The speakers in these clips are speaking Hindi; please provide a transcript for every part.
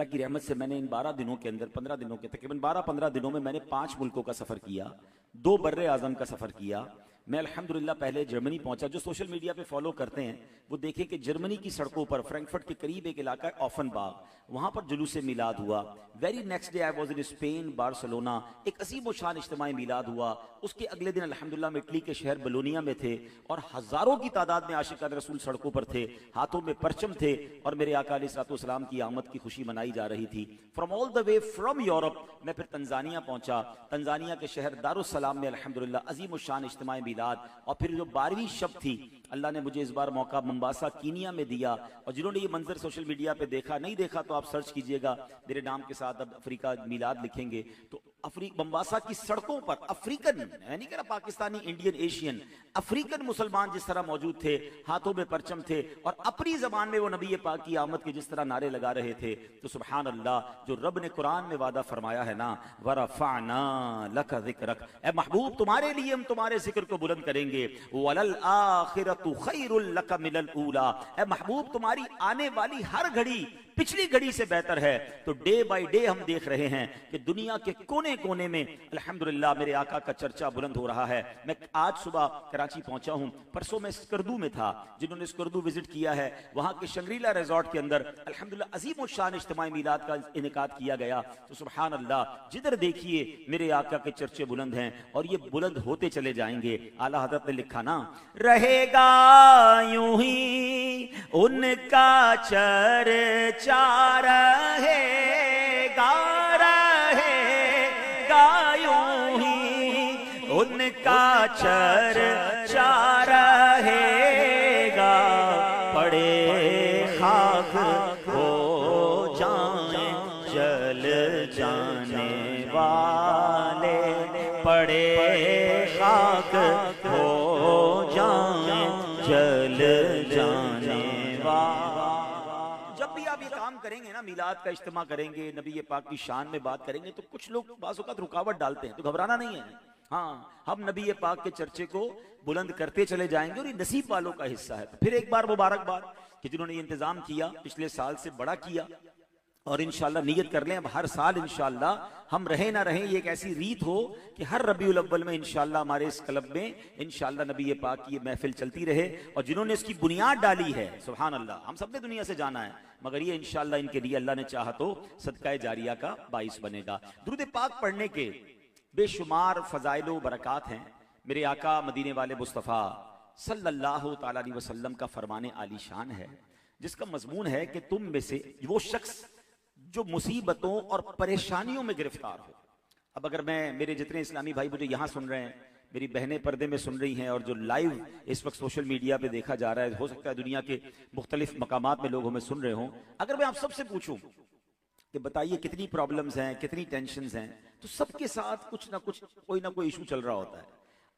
अल्लाह की रहमत से मैंने इन 12 दिनों के अंदर, 15 दिनों के तकरीबन 12-15 दिनों में मैंने 5 मुल्कों का सफ़र किया, 2 बर्रे आज़म का सफ़र किया। मैं अल्हम्दुलिल्लाह पहले जर्मनी पहुंचा। जो सोशल मीडिया पे फॉलो करते हैं वो देखें कि जर्मनी की सड़कों पर फ्रैंकफर्ट के करीब एक इलाका है ऑफनबाग, वहां पर जुलूस मिलाद हुआ। Very next day I was in Spain, Barcelona, एक अजीम व शान इज्तिमाई मिलाद हुआ। उसके अगले दिन अल्हम्दुलिल्लाह में इटली के शहर बोलोनिया में थे और हजारों की तादाद में आशिकान रसूल सड़कों पर थे, हाथों में परचम थे और मेरे आका अलैहिस्सलाम की आमद की खुशी मनाई जा रही थी। From all the way from Europe मैं फिर तंजानिया पहुंचा। तंजानिया के शहर दारुस्सलाम में अल्हम्दुलिल्लाह अजीम व शान इज्तिमाई मिलाद। और फिर जो 12वीं शब थी, अल्लाह ने मुझे इस बार मौका मोम्बासा कीनिया में दिया। और जिन्होंने ये मंजर सोशल मीडिया पे देखा, नहीं देखा तो आप सर्च कीजिएगा, मेरे नाम के साथ अब अफ्रीका मिलाद लिखेंगे तो मोम्बासा की सड़कों पर अफ्रीकन, नहीं कह रहा पाकिस्तानी, इंडियन, एशियन, अफ्रीकन मुसलमान जिस तरह मौजूद थे, हाथों में परचम थे और अपनी जबान में वो नबी पाक की आमद के जिस तरह नारे लगा रहे थे, तो सुभान अल्लाह, जो रब ने कुरान में वादा फरमाया है ना, वरफअना लका ज़िक्रक, ए महबूब तुम्हारे लिए हम तुम्हारे जिक्र को बुलंद करेंगे, वलल आखिरतु खैरुल लका मिनल ऊला, ए महबूब तुम्हारी आने वाली हर घड़ी पिछली घड़ी से बेहतर है। तो डे बाय डे हम देख रहे हैं कि दुनिया के कोने कोने में अल्हम्दुलिल्लाह मेरे आका का चर्चा बुलंद हो रहा है। मैं आज सुबह कराची पहुंचा हूं, परसों मैं स्कर्दू में था। जिन्होंने स्कर्दू विजिट किया है, वहां के शंग्रीला रिजॉर्ट के अंदर अल्हम्दुलिल्लाह अजीम शान इज्तिमाई मिलाद का इनेकाद किया गया। तो सुभान अल्लाह, जिधर देखिए मेरे आका के चर्चे बुलंद हैं और ये बुलंद होते चले जाएंगे। आला हज़रत ने लिखा ना, रहेगा यूं ही उनका चर्चा रहेगा, रहेगा यूं ही उनका चर्चा रहेगा, पड़े खाक हो जाए जल जाने वाले, पड़े खाक हो जाए जल जाने वाले। जब भी आप ये काम करेंगे ना, मिलाद का इज्तिमा करेंगे, नबी पाक की शान में बात करेंगे, तो कुछ लोग बाज़ औक़ात रुकावट डालते हैं, तो घबराना नहीं है। हाँ, हम नबी पाक के चर्चे को बुलंद करते चले जाएंगे और ये नसीब वालों का हिस्सा है। तो फिर एक बार मुबारकबाद कि जिन्होंने ये इंतजाम किया, पिछले साल से बड़ा किया और इंशाल्लाह नियत कर लें अब हर साल इंशाल्लाह हम रहे ना रहें, ये एक ऐसी रीत हो कि हर रबीउल अव्वल में इंशाल्लाह हमारे इस क्लब में इंशाल्लाह नबी पाक की ये महफिल चलती रहे। और जिन्होंने इसकी बुनियाद डाली है, सुभान अल्लाह, हम सब ने दुनिया से जाना है, मगर ये इंशाल्लाह इनके लिए अल्लाह ने चाहा तो सदका जारिया का बाइस बनेगा। दुरूद पाक पढ़ने के बेशुमार फजाइल व बरक़ात हैं। मेरे आका मदीने वाले मुस्तफ़ा सल्लल्लाहु तआला अलैहि वसल्लम का फरमाने आली शान है, जिसका मजमून है कि तुम में से वो शख्स जो मुसीबतों और परेशानियों में गिरफ्तार हो। अब अगर मैं, मेरे जितने इस्लामी भाई मुझे यहाँ सुन रहे हैं, मेरी बहनें पर्दे में सुन रही हैं और जो लाइव इस वक्त सोशल मीडिया पे देखा जा रहा है, हो सकता है दुनिया के मुख्तलिफ मकामात में लोग हमें सुन रहे हों, अगर मैं आप सबसे पूछूं कि बताइए कितनी प्रॉब्लम्स हैं, कितनी टेंशन्स हैं, तो सबके साथ कुछ ना कुछ, कोई ना कोई इशू चल रहा होता है।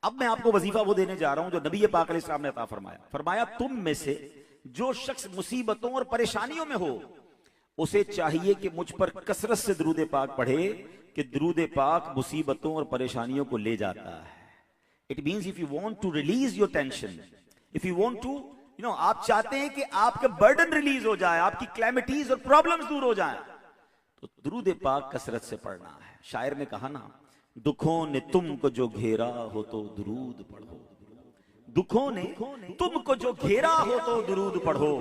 अब मैं आपको वजीफा वो देने जा रहा हूं जो नबी पाक अलैहिस्सलाम ने अता फरमाया। फरमाया तुम में से जो शख्स मुसीबतों और परेशानियों में हो, उसे चाहिए कि मुझ पर कसरत से दुरूद पाक पढ़े, कि दुरूद पाक मुसीबतों और परेशानियों को ले जाता है। It means if you want to release your tension, if you want to, you know, आप चाहते हैं कि आपके बर्डन रिलीज हो जाए, आपकी क्लैमिटीज और प्रॉब्लम्स दूर हो जाएं, तो दुरूद पाक कसरत से पढ़ना है। शायर ने कहा ना, दुखों ने तुमको जो घेरा हो तो दुरूद पढ़ो, दुखों ने तुमको जो घेरा हो तो दुरूद पढ़ो,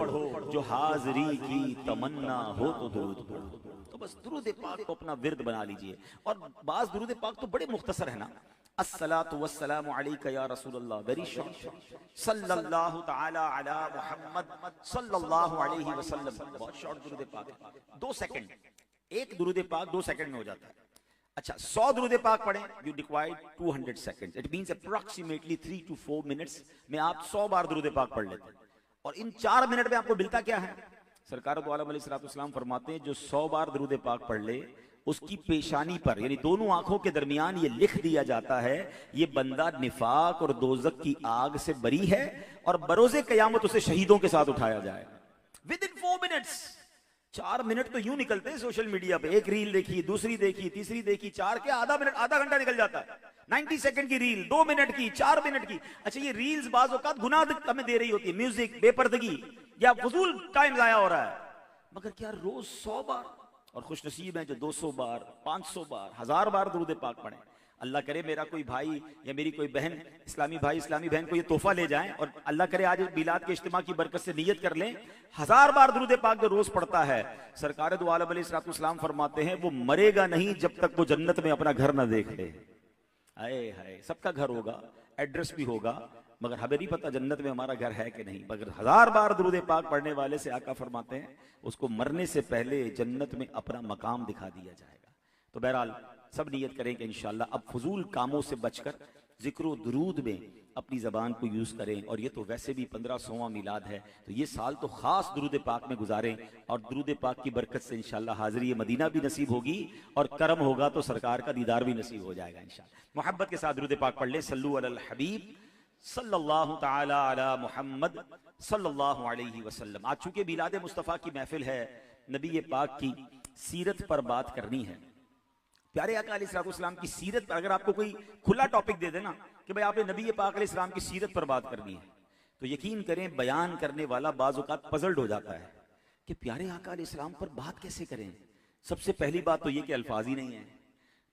जो हाजिरी की तमन्ना हो तो दुरूद पढ़ो। तो बस दुरूद पाक को अपना विर्द बना लीजिए। और बाज दुरूद पाक तो बड़े मुख्तसर है ना, अस्सलातु वस्सलामु अलैका या रसूलल्लाह, वेरी शॉर्ट, सल्लल्लाहु तआला अला मुहम्मद सल्लल्लाहु अलैहि वसल्लम, बहुत शॉर्ट दुरूद पाक, 2 सेकंड, एक दुरूद पाक 2 सेकंड में हो जाता है। अच्छा, 100 दुरूद पाक पढ़ें, you require 200 seconds, it means approximately 3 to 4 minutes में आप 100 बार दुरूद पाक पढ़ लेते हैं। और इन 4 मिनट में आपको मिलता क्या है? सरकार दो आलम अलैहिस्सलाम फरमाते हैं, जो 100 बार दुरूद पाक पढ़ ले, उसकी पेशानी पर, यानी दोनों आंखों के दरमियान, ये लिख दिया जाता है, ये बंदा निफाक और दोजक की आग से बरी है और बरोज़े क़यामत उसे शहीदों के साथ उठाया जाए। With in 4 minutes. 4 मिनट तो यूं निकलते हैं सोशल मीडिया पे, एक रील देखी, दूसरी देखी, तीसरी देखी, 4 के आधा मिनट, आधा घंटा निकल जाता है। 90 सेकंड की रील, 2 मिनट की, 4 मिनट की। अच्छा, ये रील्स बाज़ औक़ात गुनाह हमें दे रही होती है, म्यूजिक, बेपर्दगी या फजूल टाइम ज़ाया हो रहा है, मगर क्या रोज 100 बार और खुशनसीब हैं जो 200 बार, 500 बार, 1000 बार दुरूद पाक पढ़ें। अल्लाह करे मेरा कोई भाई या मेरी कोई बहन, इस्लामी भाई इस्लामी बहन को ये तोहफा ले जाएं और अल्लाह करे आज मिलाद के इज्तिमा की बरकत से नियत कर लें, 1000 बार दुरूद पाक जो रोज पढ़ता है, सरकार दो आलम अलैहिस्सलाम फरमाते हैं वो मरेगा नहीं जब तक वो जन्नत में अपना घर ना देख ले। आए हाय, सबका घर होगा, एड्रेस भी होगा, मगर हमें नहीं पता जन्नत में हमारा घर है कि नहीं। मगर 1000 बार दुरूद पाक पढ़ने वाले से आका फरमाते हैं उसको मरने से पहले जन्नत में अपना मकाम दिखा दिया जाएगा। तो बहरहाल सब नियत करें कि इंशाअल्लाह अब फजूल कामों से बचकर जिक्र दुरूद में अपनी ज़बान को यूज़ करें। और ये तो वैसे भी 1500वां मिलाद है, तो ये साल तो ख़ास दुरूद पाक में गुजारें और दुरूद पाक की बरकत से इंशाअल्लाह हाज़िरी मदीना भी नसीब होगी और करम होगा तो सरकार का दीदार भी नसीब हो जाएगा इंशाअल्लाह। मोहब्बत के साथ दुरूद पाक पढ़ लें। सल्लु अलल हबीब सल्लल्लाहु तआला अला मुहम्मद सल्लल्लाहु अलैहि वसल्लम। आज चूंकि मिलाद मुस्तफ़ा की महफिल है, नबी पाक की सीरत पर बात करनी है। प्यारे आका अलैहिस्सलाम की सीरत पर अगर आपको कोई खुला टॉपिक दे देना कि भाई आपने नबी पाक अलैहिस्सलाम की सीरत पर बात करनी है, तो यकीन करें बयान करने वाला बाज़ औक़ात पज़ल्ड हो जाता है कि प्यारे आका अलैहिस्सलाम पर बात कैसे करें। सबसे पहली बात तो ये कि अल्फाज ही नहीं है,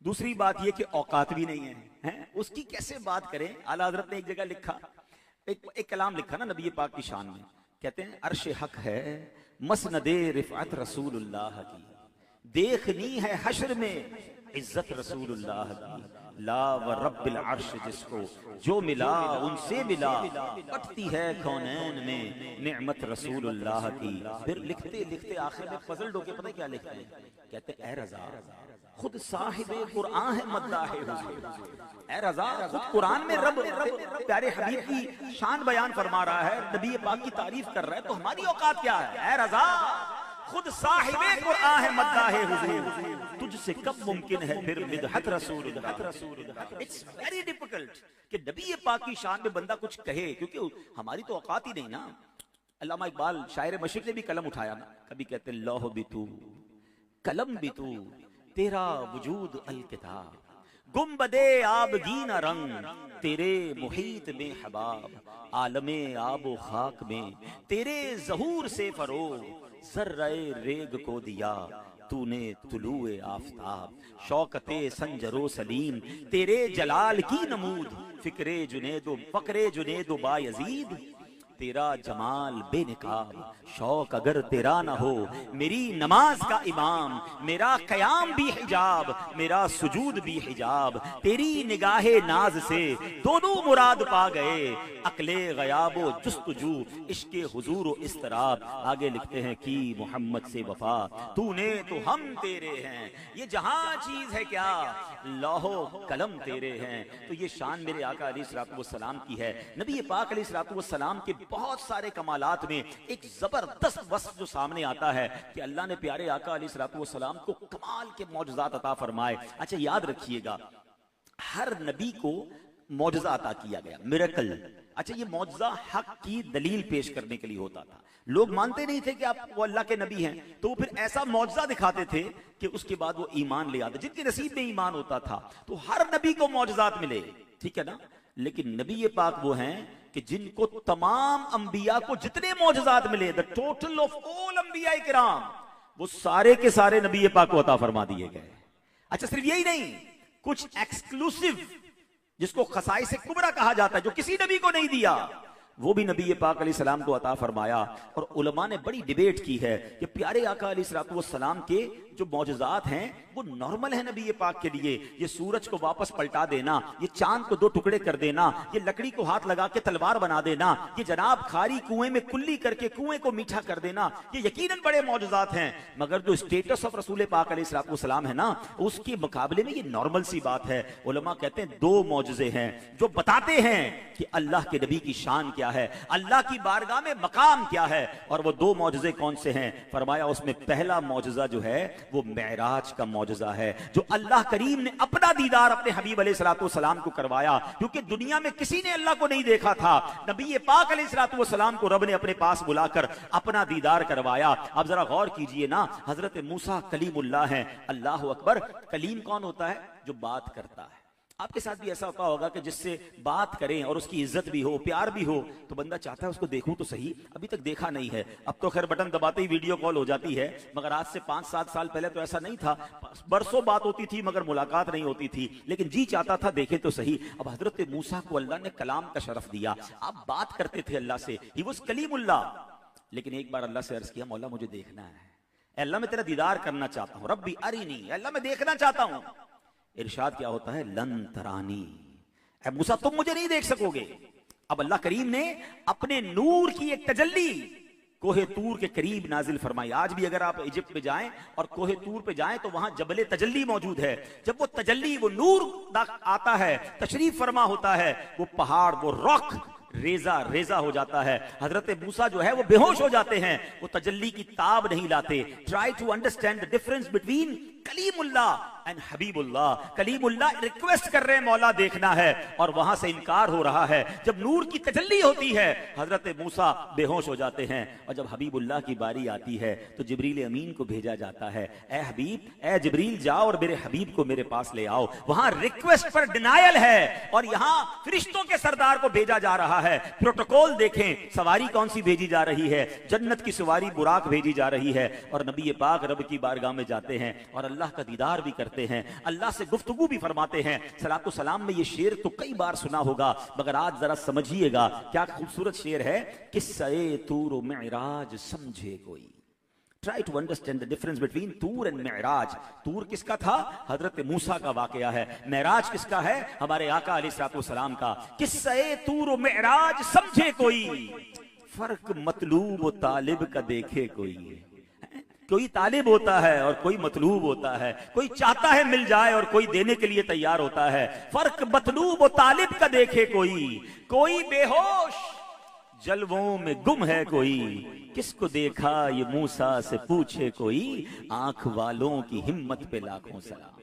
दूसरी बात ये कि औकात भी नहीं है, उसकी कैसे बात करें। आला हज़रत ने एक जगह लिखा, एक कलाम लिखा ना नबी पाक की शान में, कहते हैं अर्श हक है मसनदे रिफ़अत रसूलुल्लाह की, देखनी है हश्र में इज्जत रसूलुल्लाह की, ला व रब्बिल अर्श जिसको जो मिला उनसे मिला, कटती है कौनैन में नेमत रसूलुल्लाह की। फिर लिखते लिखते आखिर में पज़ल्ड होके पता क्या लिखते हैं, कहते ऐ रज़ा खुद साहिबे कुरान है मद्दाहे हुज़ूर, ऐ रज़ा खुद कुरान में रब प्यारे हबीब की शान बयान फरमा रहा है, नबी पाक की तारीफ कर रहा है, तो हमारी औकात क्या है। ऐ रज़ा खुद साहिबे कुरान है मद्दाहे हुज़ूर, तुझसे कब मुमकिन है फिर मिदहत रसूलुल्लाह। इट्स वेरी डिफिकल्ट कि नबी पाक की शान में बंदा कुछ कहे, क्योंकि हमारी तो औकात ही नहीं ना। अल्लामा इकबाल शायर मशरिक ने भी कलम उठाया ना, कभी कहते लौह भी तू कलम भी तू तेरा वजूद अल किताब, गुम्बदे आबगीन रंग तेरे मुहीत में हबाब, आलमे आबो खाक में तेरे ज़हूर से फरोग, ज़र्रे रेग को दिया तूने तुलुए आफताब, शौकते संजरो सलीम तेरे जलाल की नमूद, फिक्रे जुनेदो फक्रे जुनेदो बायजीद, तेरा जमाल बेनिकाब शौक अगर तेरा ना हो, मेरी नमाज का इमाम मेरा क़याम भी हिजाब, मेरा सुजूद भी हिजाब, तेरी निगाहे नाज से दोनों मुराद पा गए, अकले गयाबो जुस्तजू इश्के हुजूर इस्तराब। आगे लिखते हैं कि मोहम्मद से वफा तूने तो हम तेरे हैं, ये जहां चीज है क्या लौहो कलम तेरे हैं। तो ये शान मेरे आका अलैहिस्सलाम की है। नबी पाक अलैहिस्सलाम के बहुत सारे कमालात में एक जबरदस्त वस्फ जो सामने आता है कि अल्लाह ने प्यारे आका अलैहिस्सलाम को कमाल के मौजज़ात अता फरमाए। अच्छा याद रखिएगा, हर नबी को मौजज़ा अता किया गया, मिरेकल। अच्छा ये मौजज़ा हक की दलील पेश करने के लिए होता था। लोग मानते नहीं थे कि आप वो अल्लाह के नबी हैं, तो वो फिर ऐसा मौजज़ा दिखाते थे कि उसके बाद वो ईमान ले आते। जिनके नसीब में ईमान होता था तो हर नबी को मौजज़ात मिले, ठीक है ना। लेकिन नबी पाक वो हैं कि जिनको तमाम अंबिया को जितने मौजज़ात मिले, द टोटल ऑफ ऑल अंबिया किराम, वो सारे के सारे नबी पाक को अता फरमा दिए गए। अच्छा सिर्फ यही नहीं, कुछ एक्सक्लूसिव जिसको खसाई से कुबरा कहा जाता है, जो किसी नबी को नहीं दिया, वो भी नबी पाक अलैहिस्सलाम को अता फरमाया। और उलमा ने बड़ी डिबेट की है कि प्यारे आका अलैहिस्सलाम के जो मौजज़ात हैं वो नॉर्मल है नबी पाक के लिए। ये सूरज को वापस पलटा देना, ये चांद को 2 टुकड़े कर देना, ये लकड़ी को हाथ लगा के तलवार बना देना, ये जनाब खारी कुएं में कुल्ली करके कुएं को मीठा कर देना, ये यकीनन बड़े मौजज़ात हैं। मगर जो स्टेटस ऑफ रसूल पाक अलैहिस्सलाम है ना, उसके मुकाबले में ये नॉर्मल सी बात है। उलमा कहते हैं 2 मौजज़े हैं जो बताते हैं कि अल्लाह के नबी की शान क्या है, अल्लाह की बारगाह में मकाम क्या है। और वो 2 मौजज़े कौन से हैं? फरमाया उसमें पहला मौजज़ा जो है वो मेराज का मौजज़ा है, जो अल्लाह करीम ने अपना दीदार अपने हबीब अलैहिस्सलाम को करवाया, क्योंकि दुनिया में किसी ने अल्लाह को नहीं देखा था। नबी पाक अलैहिस्सलाम को रब ने अपने पास बुलाकर अपना दीदार करवाया। अब जरा गौर कीजिए ना, हजरत मूसा कलीमुल्लाह हैं, अल्लाह अकबर। कलीम कौन होता है? जो बात करता है। आपके साथ भी ऐसा होता होगा कि जिससे बात करें और उसकी इज्जत भी हो, प्यार भी हो, तो बंदा चाहता है उसको देखूं तो सही, अभी तक देखा नहीं है। अब तो खैर बटन दबाते ही वीडियो कॉल हो जाती है, मगर आज से 5-7 साल पहले तो ऐसा नहीं था। बरसों बात होती थी मगर मुलाकात नहीं होती थी, लेकिन जी चाहता था देखे तो सही। अब हजरत मूसा को अल्लाह ने कलाम का शरफ दिया, आप बात करते थे अल्लाह से, ही वाज कलीमुल्लाह। लेकिन एक बार अल्लाह से अर्ज किया, मौला मुझे देखना है, अल्लाह मैं तेरा दीदार करना चाहता हूं, रब्बी अरीनी, अल्लाह मैं देखना चाहता हूं। इरशाद क्या होता है, लन तरानी, ऐ मूसा तुम मुझे नहीं देख सकोगे। अब अल्लाह करीम ने अपने नूर की एक तजल्ली कोहे तूर के करीब नाजिल फरमाई। आज भी अगर आप इजिप्ट में जाएं और कोहे तूर पे जाएं तो वहां जबले तजल्ली मौजूद है। जब वो तजल्ली, वो नूर आता है, तशरीफ फरमा होता है, वो पहाड़, वो रॉक रेजा रेजा हो जाता है। हजरत मूसा जो है वो बेहोश हो जाते हैं, वो तजल्ली की ताब नहीं लाते। Try to understand the difference between कलीमुल्लाह एंड हबीबुल्लाह। कलीमुल्लाह रिक्वेस्ट कर रहे हैं मौला देखना है, और वहां से इनकार हो रहा है। जब नूर की तजल्ली होती है हजरत मूसा बेहोश हो जाते हैं, और जब हबीबुल्लाह की बारी आती है तो जिब्रील अमीन को भेजा जाता है, ए हबीब, ए जिब्रील जाओ और मेरे हबीब को मेरे पास ले आओ। वहां रिक्वेस्ट पर डिनायल है, और यहां फरिश्तों के सरदार को भेजा जा रहा है। प्रोटोकॉल देखें, सवारी कौन सी भेजी जा रही है, जन्नत की सवारी बुराक भेजी जा रही है, और नबी पाक रब की बारगाह में जाते हैं और अल्लाह का दीदार भी करते हैं, अल्लाह से गुफ्तगू भी फरमाते हैं। सलातो सलाम में ये शेर तो कई बार सुना होगा, मगर आज जरा समझिएगा क्या खूबसूरत शेर है। किस्से तूर व मिराज समझे कोई। Try to understand the difference between तूर एंड मेराज। तूर किसका था, हजरत मूसा का वाकया है। मेराज किसका है, हमारे आका अलैहिस्सलाम का। किस्से तूर व मेराज समझे कोई, फर्क मतलूब व तालिब का देखे कोई। कोई तालिब होता है और कोई मतलूब होता है, कोई चाहता है मिल जाए और कोई देने के लिए तैयार होता है। फर्क मतलूब व तालिब का देखे कोई बेहोश जलवों में गुम है कोई। किसको देखा ये मूसा से पूछे कोई, आंख वालों की हिम्मत पे लाखों सलाम।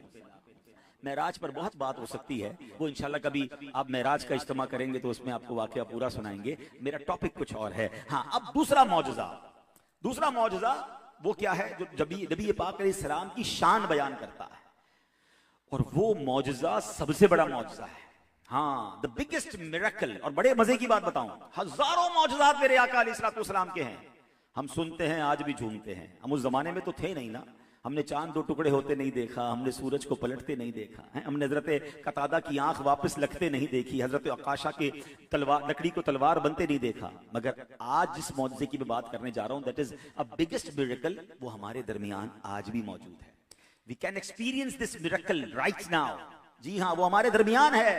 मेराज पर बहुत बात हो सकती है, वो इंशाल्लाह कभी आप मेराज का इज्तिमा करेंगे तो उसमें आपको वाकया पूरा सुनाएंगे। मेरा टॉपिक कुछ और है। हाँ, अब दूसरा मौजज़ा वो क्या है, जो नबी पाक अलैहिस्सलाम की शान बयान करता है, और वो मौजज़ा सबसे बड़ा मौजज़ा है। हाँ, द बिगेस्ट मिरेकल। और बड़े मजे की बात बताऊं, हजारों मौजज़ात मेरे आका अलैहिस्सलाम के हैं। हम सुनते हैं, आज भी झूमते हैं। हम उस जमाने में तो थे नहीं ना, हमने चांद 2 टुकड़े होते नहीं देखा, हमने सूरज को पलटते नहीं देखा है, हमने हजरत कतादा की आंख वापस लगते नहीं देखी, हजरत अकाशा के लकड़ी को तलवार बनते नहीं देखा। मगर आज जिस मौजज़े की मैं बात करने जा रहा हूं, that is a biggest miracle, वो हमारे दरमियान आज भी मौजूद है। We can experience this miracle right now. जी हाँ, वो हमारे दरमियान है,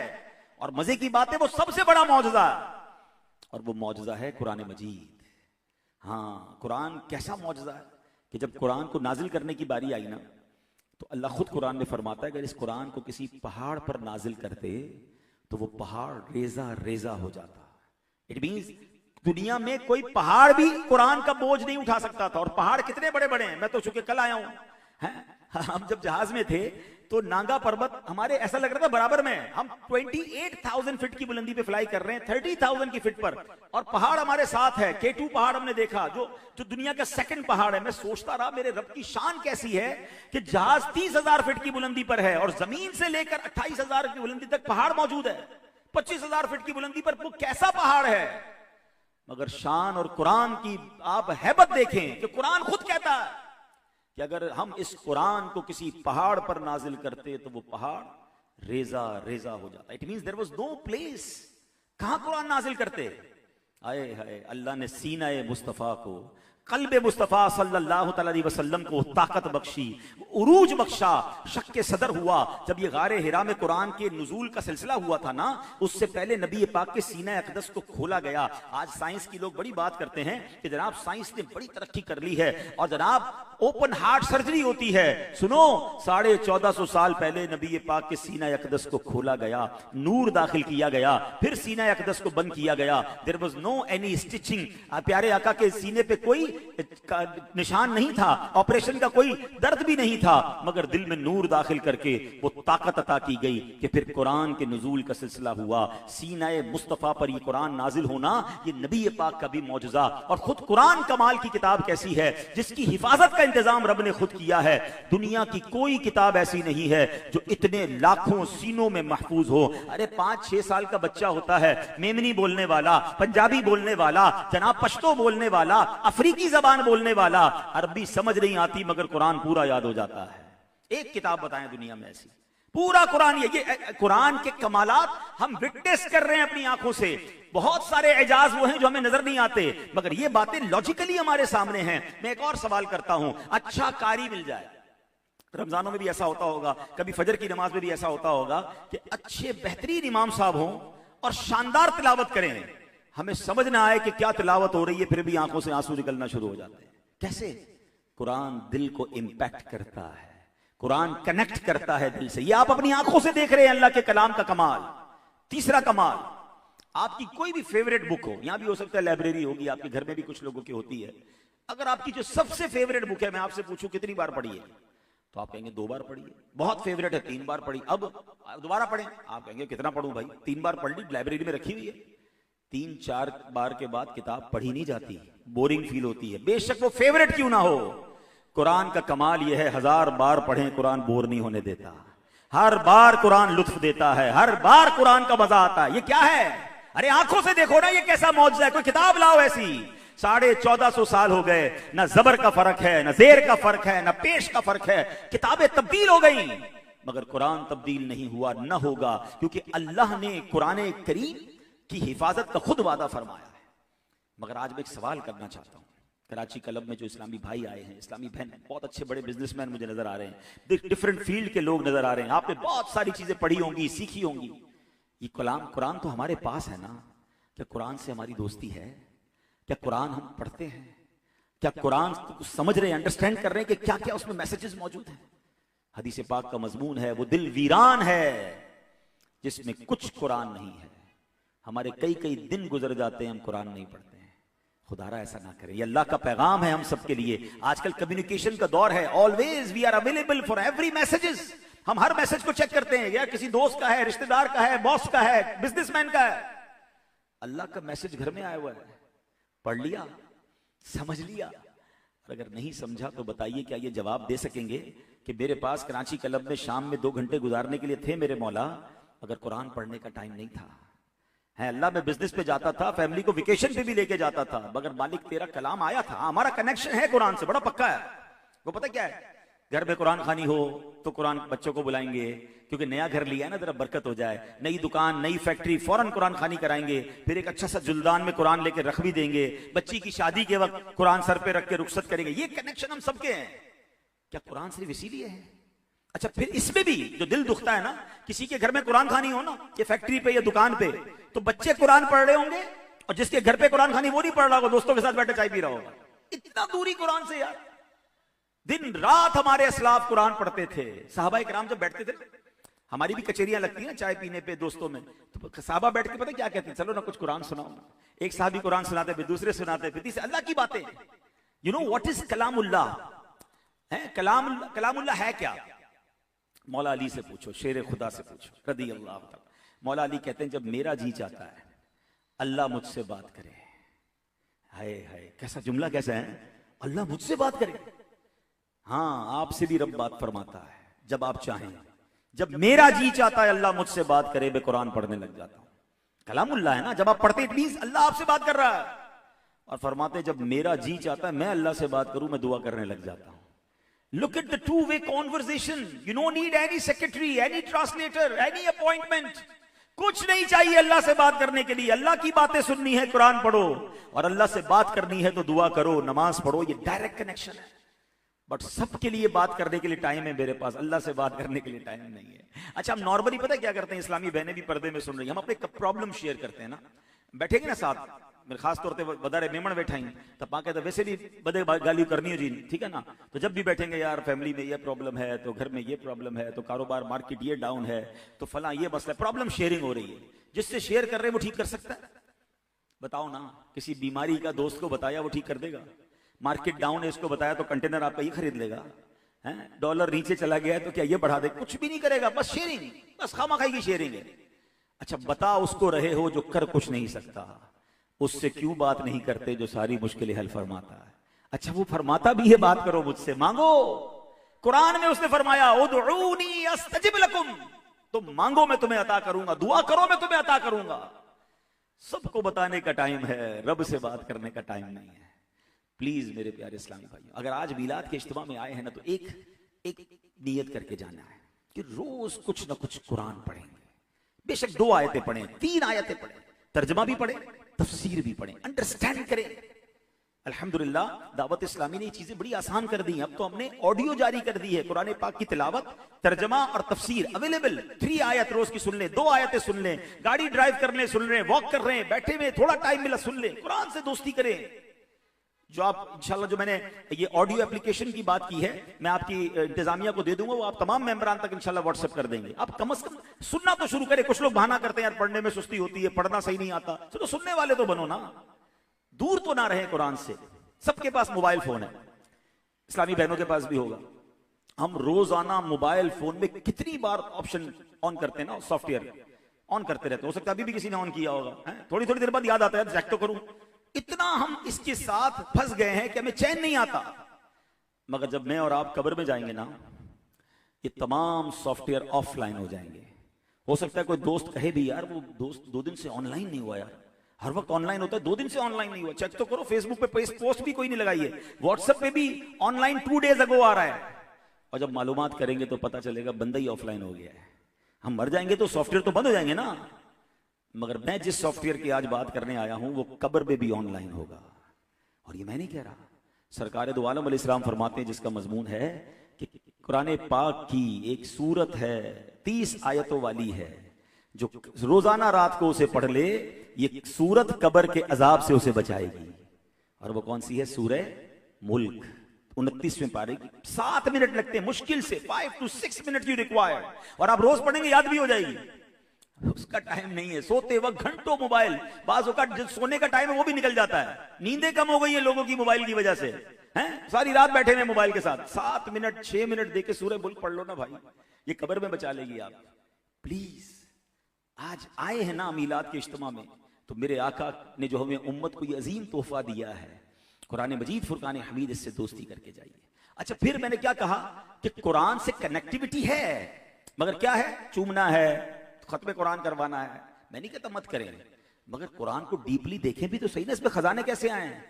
और मजे की बात है वो सबसे बड़ा मौजज़ा, और वो मौजज़ा है कुरान मजीद। हाँ, कुरान कैसा मौजज़ा है कि जब कुरान को नाजिल करने की बारी आई ना, तो अल्लाह खुद कुरान में फरमाता है कि इस कुरान को किसी पहाड़ पर नाजिल करते तो वो पहाड़ रेजा रेजा हो जाता। इट मींस दुनिया में कोई पहाड़ भी कुरान का बोझ नहीं उठा सकता था। और पहाड़ कितने बड़े बड़े हैं, मैं तो चूंकि कल आया हूं, हम जब जहाज में थे तो नांगा पर्वत हमारे ऐसा लग रहा था बराबर में। हम 28,000 फीट की बुलंदी पे फ्लाई कर रहे हैं, 30,000 की फीट पर, और पहाड़ हमारे साथ है। K2 पहाड़ हमने देखा, जो दुनिया का सेकंड पहाड़ है। मैं सोचता रहा मेरे रब की शान कैसी है कि जहाज 30,000 फीट की बुलंदी पर है, और जमीन से लेकर 28,000 की बुलंदी तक पहाड़ मौजूद है। 25,000 फीट की बुलंदी पर वो कैसा पहाड़ है। मगर शान और कुरान की आप हैबत देखें कि कुरान खुद कहता है कि अगर हम इस कुरान को किसी पहाड़ पर नाजिल करते तो वो पहाड़ रेजा रेजा हो जाता। It means there was no place, कहां कुरान नाजिल करते। आए हाय, अल्लाह ने सीना मुस्तफा को, कल्ब मुस्तफा सल्लल्लाहु अलैहि वसल्लम को ताकत बख्शी, उरूज बख्शा, शक के सदर हुआ। जब ये गारे हिरा में कुरान के नुजूल का सिलसिला हुआ था ना, उससे पहले नबी पाक के सीना अक़दस को खोला गया। आज साइंस की लोग बड़ी बात करते हैं कि जनाब साइंस ने बड़ी तरक्की कर ली है, और जनाब ओपन हार्ट सर्जरी होती है। सुनो, 1450 साल पहले नबी पाक के सीना अक़दस को खोला गया, नूर दाखिल किया गया, फिर सीना अक़दस को बंद किया गया। There was no any stitching. प्यारे आका के सीने पे कोई निशान नहीं था, ऑपरेशन का कोई दर्द भी नहीं था, मगर दिल में नूर दाखिल करके वो ताकत अता की गई कि फिर कुरान के नुजूल का सिलसिला हुआ। सीना मुस्तफा पर ये कुरान नाजिल होना, ये नबी पाक का भी मौजज़ा। और खुद कुरान कमाल की किताब कैसी है, जिसकी हिफाजत का इंतजाम रब ने खुद किया है। दुनिया की कोई किताब ऐसी नहीं है जो इतने लाखों सीनों में महफूज हो। अरे 5-6 साल का बच्चा होता है, मेमनी बोलने वाला, पंजाबी बोलने वाला, जनाब पश्तो बोलने वाला, अफ्रीकी जबान बोलने वाला, अरबी समझ नहीं आती मगर कुरान पूरा याद हो जाता है। एक किताब बताएं दुनिया में ऐसी, पूरा कुरान। ये कुरान के कमालात हम विटनेस कर रहे हैं अपनी आंखों से। बहुत सारे एजाज वो हैं जो हमें नजर नहीं आते, मगर ये बातें लॉजिकली हमारे सामने हैं। मैं एक और सवाल करता हूं, अच्छा कारी मिल जाए, रमजानों में भी ऐसा होता होगा, कभी फजर की नमाज में भी ऐसा होता होगा कि अच्छे बेहतरीन इमाम साहब हों और शानदार तिलावत करें, हमें समझ ना आए कि क्या तिलावत हो रही है, फिर भी आंखों से आंसू निकलना शुरू हो जाते हैं। कैसे? कुरान दिल को इंपैक्ट करता है, कुरान कनेक्ट करता है दिल से। ये आप अपनी आंखों से देख रहे हैं अल्लाह के कलाम का कमाल। तीसरा कमाल, आपकी कोई भी फेवरेट बुक हो, यहां भी हो सकता है लाइब्रेरी होगी, आपके घर में भी कुछ लोगों की होती है। अगर आपकी जो सबसे फेवरेट बुक है, मैं आपसे पूछूं कितनी बार पढ़ी है, तो आप कहेंगे 2 बार पढ़ी है। बहुत फेवरेट है, 3 बार पढ़ी। अब दोबारा पढ़ें, आप कहेंगे कितना पढ़ूं भाई, 3 बार पढ़ ली, लाइब्रेरी में रखी हुई है। 3-4 बार के बाद किताब पढ़ी नहीं जाती, बोरिंग फील होती है, बेशक वो फेवरेट क्यों ना हो। कुरान का कमाल यह है, 1000 बार पढ़ें कुरान बोर नहीं होने देता। हर बार कुरान लुत्फ देता है, हर बार कुरान का मजा आता है। ये क्या है? अरे आंखों से देखो ना, ये कैसा मौजज़ा है। कोई किताब लाओ ऐसी। 1450 साल हो गए, ना जबर का फर्क है, ना जेर का फर्क है, ना पेश का फर्क है। किताबें तब्दील हो गई मगर कुरान तब्दील नहीं हुआ, न होगा, क्योंकि अल्लाह ने कुरान करीम की हिफाजत का खुद वादा फरमाया है। मगर आज मैं एक सवाल करना चाहता हूं। कराची क्लब में जो इस्लामी भाई आए हैं, इस्लामी बहन, बहुत अच्छे बड़े बिजनेसमैन मुझे नजर आ रहे हैं, डिफरेंट फील्ड के लोग नजर आ रहे हैं। आपने बहुत सारी चीजें पढ़ी होंगी, सीखी होंगी। ये कुरान तो हमारे पास है ना, क्या कुरान से हमारी दोस्ती है? क्या कुरान हम पढ़ते हैं? क्या कुरान को समझ रहे हैं, अंडरस्टैंड कर रहे हैं कि क्या क्या उसमें मैसेजेस मौजूद हैं? हदीस पाक का मजमून है, वो दिल वीरान है जिसमें कुछ कुरान नहीं है। हमारे कई कई दिन गुजर जाते हैं, हम कुरान नहीं पढ़ते हैं। खुदारा ऐसा ना करे। ये अल्लाह का पैगाम है हम सबके लिए। आजकल कम्युनिकेशन का दौर है, always we are available for every messages. हम हर मैसेज को चेक करते हैं, या किसी दोस्त का है, रिश्तेदार का है, बॉस का है, बिजनेसमैन का है। अल्लाह का मैसेज घर में आया हुआ है, पढ़ लिया, समझ लिया। और अगर नहीं समझा तो बताइए, क्या ये जवाब दे सकेंगे कि मेरे पास कराची क्लब में शाम में 2 घंटे गुजारने के लिए थे मेरे मौला, अगर कुरान पढ़ने का टाइम नहीं था? है अल्लाह, मैं बिजनेस पे जाता था, फैमिली को वेकेशन पे भी लेके जाता था, मगर मालिक तेरा कलाम आया था। हमारा कनेक्शन है कुरान से, बड़ा पक्का है। वो पता क्या है, घर में कुरान खानी हो तो कुरान बच्चों को बुलाएंगे, क्योंकि नया घर लिया है ना, जरा बरकत हो जाए। नई दुकान, नई फैक्ट्री, फौरन कुरान खानी कराएंगे। फिर एक अच्छा सा जुलदान में कुरान लेके रख भी देंगे। बच्ची की शादी के वक्त कुरान सर पे रख के रुखसत करेंगे। ये कनेक्शन हम सबके हैं। क्या कुरान सिर्फ इसीलिए है? अच्छा, फिर इसमें भी जो दिल दुखता है ना, किसी के घर में कुरान खानी हो ना, ये फैक्ट्री पे या दुकान पे, तो बच्चे कुरान पढ़ रहे होंगे और जिसके घर पे कुरान खानी वो नहीं पढ़ रहा होगा, दोस्तों के साथ बैठे चाय पी रहा होगा। इतना दूरी कुरान से यार। दिन रात हमारे असलाफ कुरान पढ़ते थे। साहबा इकराम जब बैठते थे, हमारी भी कचेरियां लगती है ना चाय पीने पे दोस्तों में, तो साहबा बैठ के पता क्या कहते हैं, चलो ना कुछ कुरान सुनाओ ना। एक साहबी कुरान सुनाते, फिर दूसरे सुनाते, फिर तीसरे अल्लाह की बातें। यू नो व्हाट इज कलामुल्लाह? है कलामुल्लाह है क्या? मौला अली से पूछो, शेर खुदा से पूछो, रदी अल्लाह तआला। मौला अली कहते हैं, जब मेरा जी चाहता है अल्लाह मुझसे बात करे। हाय हाय, कैसा जुमला, कैसा है, अल्लाह मुझसे बात करे। हाँ, आपसे भी रब बात फरमाता है जब आप चाहें। जब मेरा जी चाहता है अल्लाह मुझसे बात करे, मैं कुरान पढ़ने लग जाता हूं। कलामुल्लाह है ना, जब आप पढ़ते इट मींस अल्लाह आपसे बात कर रहा है। और फरमाते जब मेरा जी चाहता है मैं अल्लाह से बात करूं, मैं दुआ करने लग जाता हूं। Look at the two-way conversation. You don't need any secretary, any translator, any appointment. कुछ नहीं चाहिए अल्लाह से बात करने के लिए। अल्लाह की बातें सुननी है, कुरान पढ़ो, और अल्लाह से बात करनी है तो दुआ करो, नमाज पढ़ो। ये डायरेक्ट कनेक्शन है। बट सबके लिए बात करने के लिए टाइम है मेरे पास, अल्लाह से बात करने के लिए टाइम नहीं है। अच्छा, हम नॉर्मली पता क्या करते हैं, इस्लामी बहनें भी पर्दे में सुन रही हैं, हम अपने प्रॉब्लम शेयर करते हैं ना, बैठेंगे ना साथ, मेरे खास तौर पर बदारे मेमण बैठाएंगे तो पा कहते वैसे भी बदे गाली करनी हो जी, ठीक है ना। तो जब भी बैठेंगे, यार फैमिली में ये प्रॉब्लम है, तो घर में ये प्रॉब्लम है, तो कारोबार मार्केट ये डाउन है, तो फला ये मसला है, प्रॉब्लम शेयरिंग हो रही है। जिससे शेयर कर रहे हैं वो ठीक कर सकता है? बताओ ना। किसी बीमारी का दोस्त को बताया, वो ठीक कर देगा? मार्केट डाउन है, इसको बताया तो कंटेनर आपका ये खरीद लेगा? है डॉलर नीचे चला गया है तो क्या ये बढ़ा दे? कुछ भी नहीं करेगा, बस शेयरिंग, बस खामाखाई की शेयरिंग है। अच्छा, बता उसको रहे हो जो कर कुछ नहीं सकता, उससे क्यों बात नहीं करते जो सारी मुश्किलें हल फरमाता है? अच्छा वो फरमाता भी है बात करो मुझसे, मांगो। कुरान में उसने फरमाया उदऊनी अस्तजिब लकुम, तुम मांगो मैं तुम्हें अता करूंगा, दुआ करो मैं तुम्हें अता करूंगा। सबको बताने का टाइम है, रब से बात करने का टाइम नहीं है। प्लीज मेरे प्यारे इस्लामी भाइयों, अगर आज मिलाद के इज्तिमा में आए हैं ना, तो एक नियत करके जाना है कि रोज कुछ ना कुछ कुरान पढ़ेंगे। बेशक 2 आयतें पढ़ें, 3 आयतें पढ़ें, तर्जमा भी पढ़ें, तफसीर भी पढ़ें, अंडरस्टैंड करें। अल्हम्दुलिल्लाह दावत इस्लामी ने ये चीजें बड़ी आसान कर दी हैं। अब तो हमने ऑडियो जारी कर दी है, कुरान पाक की तिलावत, तर्जमा और तफसीर अवेलेबल। 3 आयत रोज की सुन लें, 2 आयतें सुन लें, गाड़ी ड्राइव कर लें सुन रहे हैं, वॉक कर रहे हैं, बैठे हुए थोड़ा टाइम मिला सुन लें, कुरान से दोस्ती करें। जो आप इंशाल्लाह, जो मैंने ये ऑडियो एप्लीकेशन की बात की है, मैं आपकी इंतजामिया को दे दूंगा, वो आप तमाम मेंबरान तक इंशाल्लाह व्हाट्सएप कर देंगे। आप कम से कम सुनना तो शुरू करें। कुछ लोग बहाना करते हैं यार पढ़ने में सुस्ती होती है, पढ़ना सही नहीं आता, चलो सुनने वाले तो बनो ना, दूर तो ना रहे कुरान से। सबके पास मोबाइल फोन है, इस्लामी बहनों के पास भी होगा। हम रोजाना मोबाइल फोन में कितनी बार ऑप्शन ऑन करते हैं ना, सॉफ्टवेयर ऑन करते रहते हैं। हो सकता है अभी भी किसी ने ऑन किया होगा, थोड़ी थोड़ी देर बाद याद आता है चेक तो करूं। इतना हम इसके साथ फंस गए हैं कि हमें चैन नहीं आता। मगर जब मैं और आप कब्र में जाएंगे ना, ये तमाम सॉफ्टवेयर ऑफलाइन हो जाएंगे। हो सकता है कोई दोस्त कहे भी यार वो दोस्त 2 दिन से ऑनलाइन नहीं हुआ, यार हर वक्त ऑनलाइन होता है, 2 दिन से ऑनलाइन नहीं हुआ, चेक तो करो। फेसबुक पे पोस्ट भी कोई नहीं लगाई है, व्हाट्सएप पे भी ऑनलाइन 2 डेज अगो आ रहा है। और जब मालूमात करेंगे तो पता चलेगा बंदा ही ऑफलाइन हो गया है। हम मर जाएंगे तो सॉफ्टवेयर तो बंद हो जाएंगे ना। मगर मैं जिस सॉफ्टवेयर की आज बात करने आया हूं वो कब्र में भी ऑनलाइन होगा। और ये मैं नहीं कह रहा, सरकार दो आलम अलैहिस्सलाम फरमाते हैं, जिसका मजमून है कि कुरान पाक की एक सूरत है 30 आयतों वाली है, जो रोजाना रात को उसे पढ़ ले, ये सूरत कब्र के अजाब से उसे बचाएगी। और वो कौन सी है? सूरह मुल्क 29वें पारे की। 7 मिनट लगते हैं मुश्किल से, 5 to 6 मिनट यू रिक्वायर्ड। और आप रोज पढ़ेंगे याद भी हो जाएगी। उसका टाइम नहीं है, सोते वक्त घंटों मोबाइल, बाज़ औक़ात जो सोने का टाइम है वो भी निकल जाता है। नींदें कम हो गई है लोगों की मोबाइल की वजह से, हैं सारी रात बैठे हुए मोबाइल के साथ। 7 मिनट 6 मिनट देके सूरह मुल्क पढ़ लो ना भाई, ये कब्र में बचा लेगी आप। प्लीज आज आए हैं ना मीलाद के इज्तिमा में, तो मेरे आका ने जो हमें उम्मत को ये अजीम तोहफा दिया है, कुरान मजीद फुरकान हमीद, इससे दोस्ती करके जाइए। अच्छा, फिर मैंने क्या कहा कि कुरान से कनेक्टिविटी है, मगर क्या है? चूमना है, खत्म कुरान करवाना है। मैं नहीं कहता मत करें, मगर कुरान को डीपली देखें भी तो सही ना, इसमें खजाने कैसे आए हैं।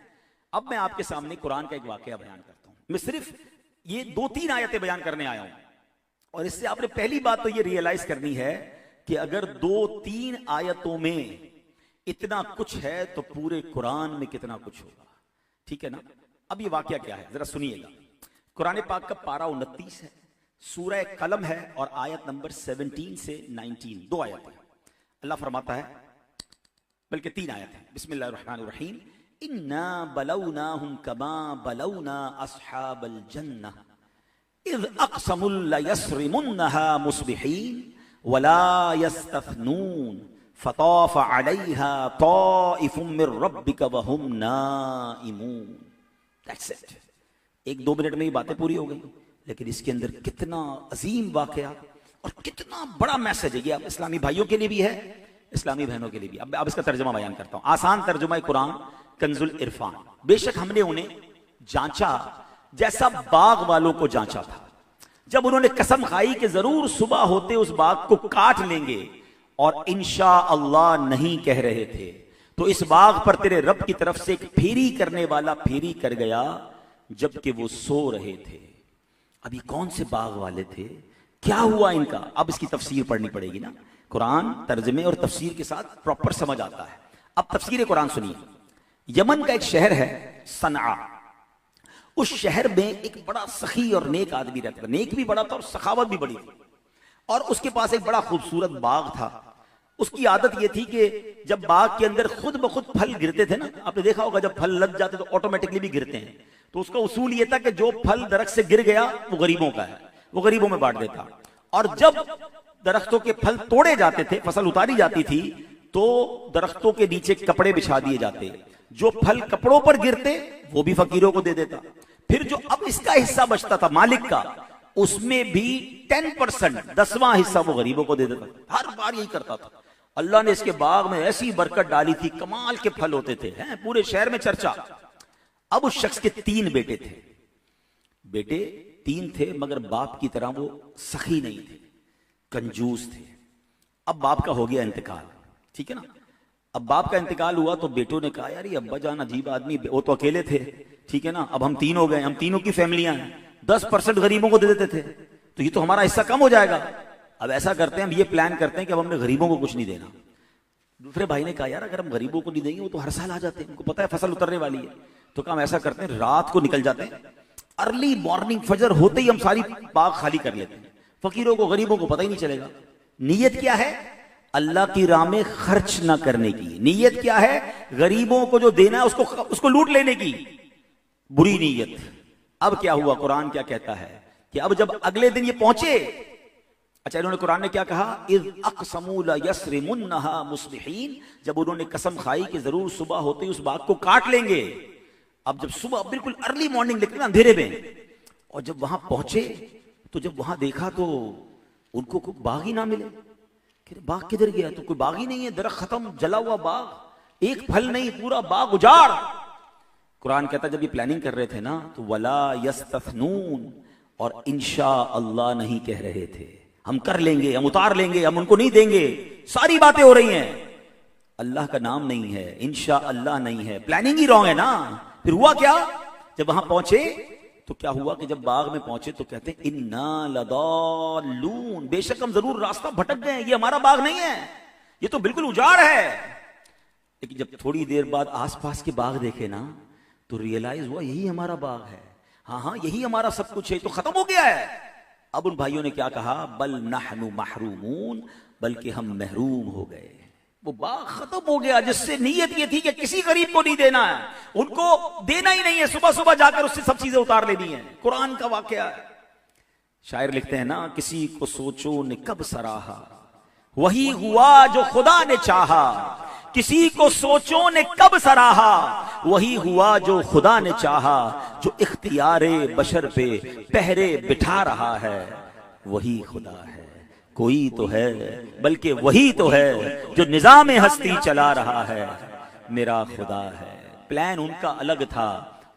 अब मैं आपके सामने कुरान का एक वाकया बयान करता हूं। मैं सिर्फ ये 2-3 आयतें बयान करने आया हूं, और इससे आपने पहली बात तो ये रियलाइज करनी है कि अगर 2-3 आयतों में इतना कुछ है तो पूरे कुरान में कितना कुछ होगा। ठीक है ना? अब ये वाकया क्या है जरा सुनिएगा। कुरान पाक का पारा 29 है, सूरह कलम है, और आयत नंबर 17 से 19, 2 आयत है। अल्लाह फरमाता है, बल्कि 3 आयत है। बिस्मिल्लाहिर्रहमानिर्रहीम। इन्ना बलौनाहुम कमा बलौना अस्हाबल जन्नह इज़ अक़समु लयस्रिमुन्नहा मुस्बिहीन वला यस्तथनून फताफ़ अलैहा ताइफुम मिर रब्बिका वहुम नाइमून। That's it. 1-2 मिनट में ये बातें पूरी हो गई, लेकिन इसके अंदर कितना अजीम वाकया और कितना बड़ा मैसेज है। ये आप इस्लामी भाइयों के लिए भी है, इस्लामी बहनों के लिए भी। अब इसका तर्जुमा बयान करता हूं। आसान तर्जुमा कुरान कंजुल इरफान। बेशक हमने उन्हें जांचा जैसा बाग वालों को जांचा था, जब उन्होंने कसम खाई कि जरूर सुबह होते उस बाग को काट लेंगे, और इंशा अल्लाह नहीं कह रहे थे, तो इस बाग पर तेरे रब की तरफ से एक फेरी करने वाला फेरी कर गया जबकि वो सो रहे थे। अभी कौन से बाग वाले थे, क्या हुआ इनका? अब इसकी तफसीर पढ़नी पड़ेगी ना। कुरान तर्जमे और तफसीर के साथ प्रॉपर समझ आता है। अब तफसीर कुरान सुनिए। यमन का एक शहर है सनआ। उस शहर में एक बड़ा सखी और नेक आदमी रहता था। नेक भी बड़ा था और सखावत भी बड़ी थी, और उसके पास एक बड़ा खूबसूरत बाग था। उसकी आदत यह थी कि जब बाग के अंदर खुद ब खुद फल गिरते थे ना, आपने देखा होगा जब फल लग जाते तो ऑटोमेटिकली भी गिरते हैं, तो उसका उसूल यह था कि जो फल दरख्त से गिर गया वो गरीबों का है, वो गरीबों में बांट देता। और जब दरख्तों के फल तोड़े जाते थे, फसल उतारी जाती थी, तो दरख्तों के नीचे कपड़े बिछा दिए जाते, जो फल कपड़ों पर गिरते वो भी फकीरों को दे देता। फिर जो अब इसका हिस्सा बचता था मालिक का, उसमें भी 10% 10वां हिस्सा वो गरीबों को दे देता। हर बार यही करता था। अल्लाह ने इसके बाग में ऐसी बरकत डाली थी, कमाल के फल होते थे, हैं पूरे शहर में चर्चा। अब उस शख्स के 3 बेटे थे, बेटे 3 थे, मगर बाप की तरह वो सखी नहीं थे, कंजूस थे। अब बाप का हो गया इंतकाल, ठीक है ना। अब बाप का इंतकाल हुआ तो बेटों ने कहा यार ये अब्बा जान अजीब आदमी, वो तो अकेले थे, ठीक है ना, अब हम 3 हो गए, हम तीनों की फैमिलियां हैं, 10% गरीबों को दे देते थे तो ये तो हमारा हिस्सा कम हो जाएगा। अब ऐसा करते हैं, हम ये प्लान करते हैं कि अब हमने गरीबों को कुछ नहीं देना। दूसरे भाई ने कहा यार अगर हम गरीबों को नहीं देंगे वो तो हर साल आ जाते हैं, उनको पता है फसल उतरने वाली है, तो काम ऐसा करते हैं रात को निकल जाते हैं, अर्ली मॉर्निंग फजर होते ही हम सारी बाग खाली कर लेते हैं, फकीरों को गरीबों को पता ही नहीं चलेगा। नीयत क्या है? अल्लाह की राह में खर्च ना करने की। नीयत क्या है? गरीबों को जो देना है उसको लूट लेने की, बुरी नीयत। अब क्या हुआ, कुरान क्या कहता है कि अब जब अगले दिन ये पहुंचे, अच्छा इन्होंने कुरान ने क्या कहा, इज़ अक़समू ला यसरिमुन्नहा मुस्बिहीन, जब उन्होंने कसम खाई कि जरूर सुबह होते ही उस बाग को काट लेंगे। अब जब सुबह बिल्कुल अर्ली मॉर्निंग निकले अंधेरे में, और जब वहां पहुंचे तो जब वहां देखा तो उनको कोई बाग ही ना मिले। बाग किधर गया? तो कोई बाग ही नहीं है, दरख्त खत्म, जला हुआ बाग, एक फल नहीं, पूरा बाग उजाड़। कुरान कहता जब ये प्लानिंग कर रहे थे ना तो वला यस्तथनून, और इंशा अल्लाह नहीं कह रहे थे, हम कर लेंगे, हम उतार लेंगे, हम उनको नहीं देंगे, सारी बातें हो रही हैं, अल्लाह का नाम नहीं है, इंशा अल्लाह नहीं है, प्लानिंग ही रॉन्ग है ना। फिर हुआ क्या, जब वहां पहुंचे तो क्या हुआ कि जब बाग में पहुंचे तो कहते हैं इन्ना लदालून, बेशक हम जरूर रास्ता भटक गए, ये हमारा बाग नहीं है, ये तो बिल्कुल उजाड़ है। लेकिन जब थोड़ी देर बाद आसपास के बाग देखे ना तो रियलाइज हुआ यही हमारा बाग है, हाँ हाँ यही हमारा सब कुछ है, तो खत्म हो गया है। अब उन भाइयों ने क्या कहा, बल नहनु महरूमून, बल्कि हम महरूम हो गए, वो बाग खत्म हो गया जिससे नीयत ये थी कि किसी गरीब को नहीं देना है, उनको देना ही नहीं है, सुबह सुबह जाकर उससे सब चीजें उतार लेनी है। कुरान का वाकया है। शायर लिखते हैं ना, किसी को सोचो ने कब सराहा, वही हुआ जो खुदा ने चाहा, किसी को सोचो ने कब सराहा, वही हुआ जो खुदा ने चाहा, जो इख्तियारे बशर पे पहरे बिठा रहा है, वही खुदा है। कोई तो है, बल्कि वही तो है जो निजाम हस्ती चला रहा है, मेरा खुदा है। प्लान उनका अलग था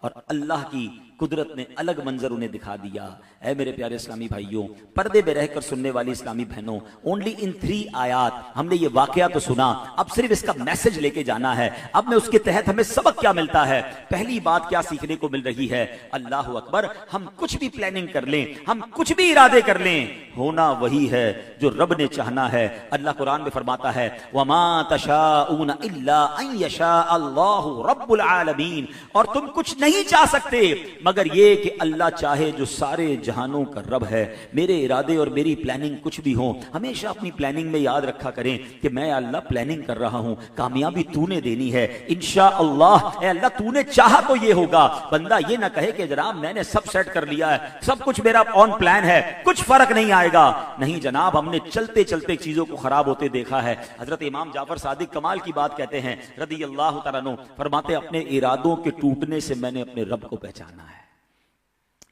और अल्लाह की कुदरत ने अलग मंजर उन्हें दिखा दिया। ऐ मेरे प्यारे इस्लामी भाइयों, पर्दे में रहकर सुनने वाली इस्लामी बहनों, ओनली इन 3 आयात हमने ये वाकया तो सुना, अब सिर्फ इसका मैसेज लेके जाना है। अब में उसके तहत हमें सबक क्या मिलता है? पहली बात क्या सीखने को मिल रही है, अल्लाह अकबर, हम कुछ भी प्लानिंग कर लें, हम कुछ भी इरादे कर लें, होना वही है जो रब ने चाहना है। अल्लाह कुरान में फरमाता है, वमा तशाऊन इल्ला अन यशा अल्लाहु रब्बुल आलमीन, और तुम कुछ नहीं चाह सकते मगर ये कि अल्लाह चाहे जो सारे जहानों का रब है। मेरे इरादे और मेरी प्लानिंग कुछ भी हो, हमेशा अपनी प्लानिंग में याद रखा करें कि मैं अल्लाह प्लानिंग कर रहा हूं, कामयाबी तूने देनी है इंशाअल्लाह। ए अल्लाह तूने चाहा तो ये होगा। बंदा ये ना कहे कि जनाब मैंने सब सेट कर लिया है, सब कुछ मेरा ऑन प्लान है, कुछ फर्क नहीं आएगा। नहीं जनाब, हमने चलते चलते चीजों को खराब होते देखा है। हजरत इमाम जाफर सादिक कमाल की बात कहते हैं रदी अल्लाह तआला अन्हु, फरमाते अपने इरादों के टूटने से मैंने अपने रब को पहचाना है।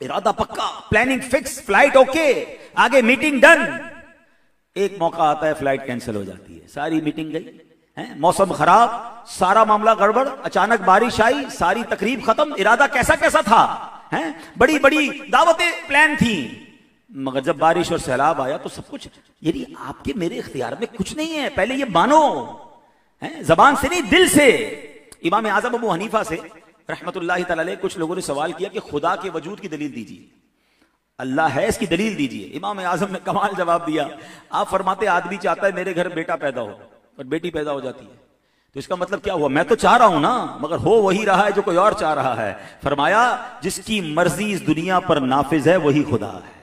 इरादा पक्का, प्लानिंग फिक्स, फ्लाइट ओके, आगे मीटिंग डन। एक मौका आता है फ्लाइट कैंसिल हो जाती है, सारी मीटिंग गई है, मौसम खराब, सारा मामला गड़बड़, अचानक बारिश आई, सारी तकरीब खत्म। इरादा कैसा कैसा था, हैं? बड़ी बड़ी दावतें प्लान थी, मगर जब बारिश और सैलाब आया तो सब कुछ यानी आपके मेरे इख्तियार में कुछ नहीं है। पहले ये मानो, हैं? जबान से नहीं, दिल से। इमाम आजम अबू हनीफा से रहमतुल्लाहि तआला अलैह कुछ लोगों ने सवाल किया कि खुदा के वजूद की दलील दीजिए, अल्लाह है इसकी दलील दीजिए। इमाम आजम ने कमाल जवाब दिया। आप फरमाते आदमी चाहता है मेरे घर बेटा पैदा हो और बेटी पैदा हो जाती है, तो इसका मतलब क्या हुआ? मैं तो चाह रहा हूं ना, मगर हो वही रहा है जो कोई और चाह रहा है। फरमाया जिसकी मर्जी इस दुनिया पर नाफिज है वही खुदा है।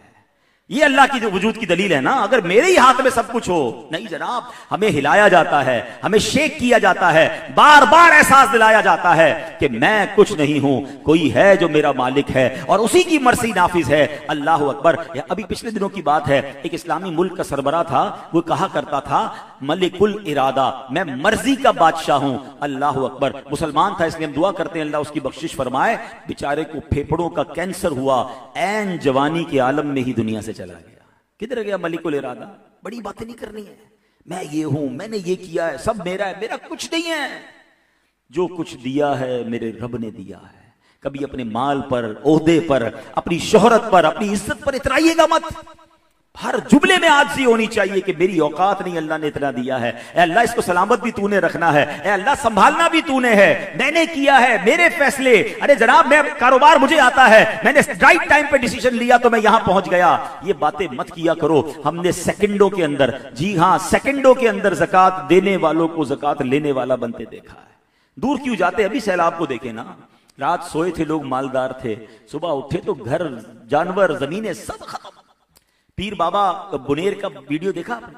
ये अल्लाह की जो वजूद की दलील है ना। अगर मेरे ही हाथ में सब कुछ हो, नहीं जनाब, हमें हिलाया जाता है, हमें शेक किया जाता है, बार बार एहसास दिलाया जाता है कि मैं कुछ नहीं हूं, कोई है जो मेरा मालिक है और उसी की मर्जी नाफिज है। अल्लाह अकबर। अभी पिछले दिनों की बात है, एक इस्लामी मुल्क का सरबराह था, वो कहा करता था मलिकुल इरादा, मैं मर्जी का बादशाह हूं। अल्लाह अकबर। मुसलमान था, इसलिए हम दुआ करते हैं अल्लाह उसकी बख्शिश फरमाए। बेचारे को फेफड़ों का कैंसर हुआ, ऐन जवानी के आलम में ही दुनिया से चला गया। किधर गया मलिकुल इरादा? बड़ी बातें नहीं करनी है, मैं ये हूं, मैंने ये किया है, सब मेरा है, मेरा कुछ नहीं है। जो कुछ दिया है मेरे रब ने दिया है। कभी अपने माल पर, ओहदे पर, अपनी शोहरत पर, अपनी इज्जत पर इतराइएगा मत। हर जुमले में आजिज़ी होनी चाहिए कि मेरी औकात नहीं, अल्लाह ने इतना दिया है। ए अल्लाह, इसको सलामत भी तूने रखना है। ए अल्लाह, संभालना भी तूने है, मैंने किया है, मेरे फैसले। अरे जनाब, मैं कारोबार मुझे आता है, मैंने राइट टाइम पे डिसीजन लिया तो मैं यहां पहुंच गया। ये बातें मत किया करो। हमने सेकंडों के अंदर, जी हां, सेकंडों के अंदर ज़कात देने वालों को ज़कात लेने वाला बनते देखा है। दूर क्यों जाते? अभी सैलाब को देखे ना, रात सोए थे लोग, मालदार थे, सुबह उठे तो घर, जानवर, जमीनें सब खत्म। पीर बाबा बुनेर का वीडियो देखा आपने,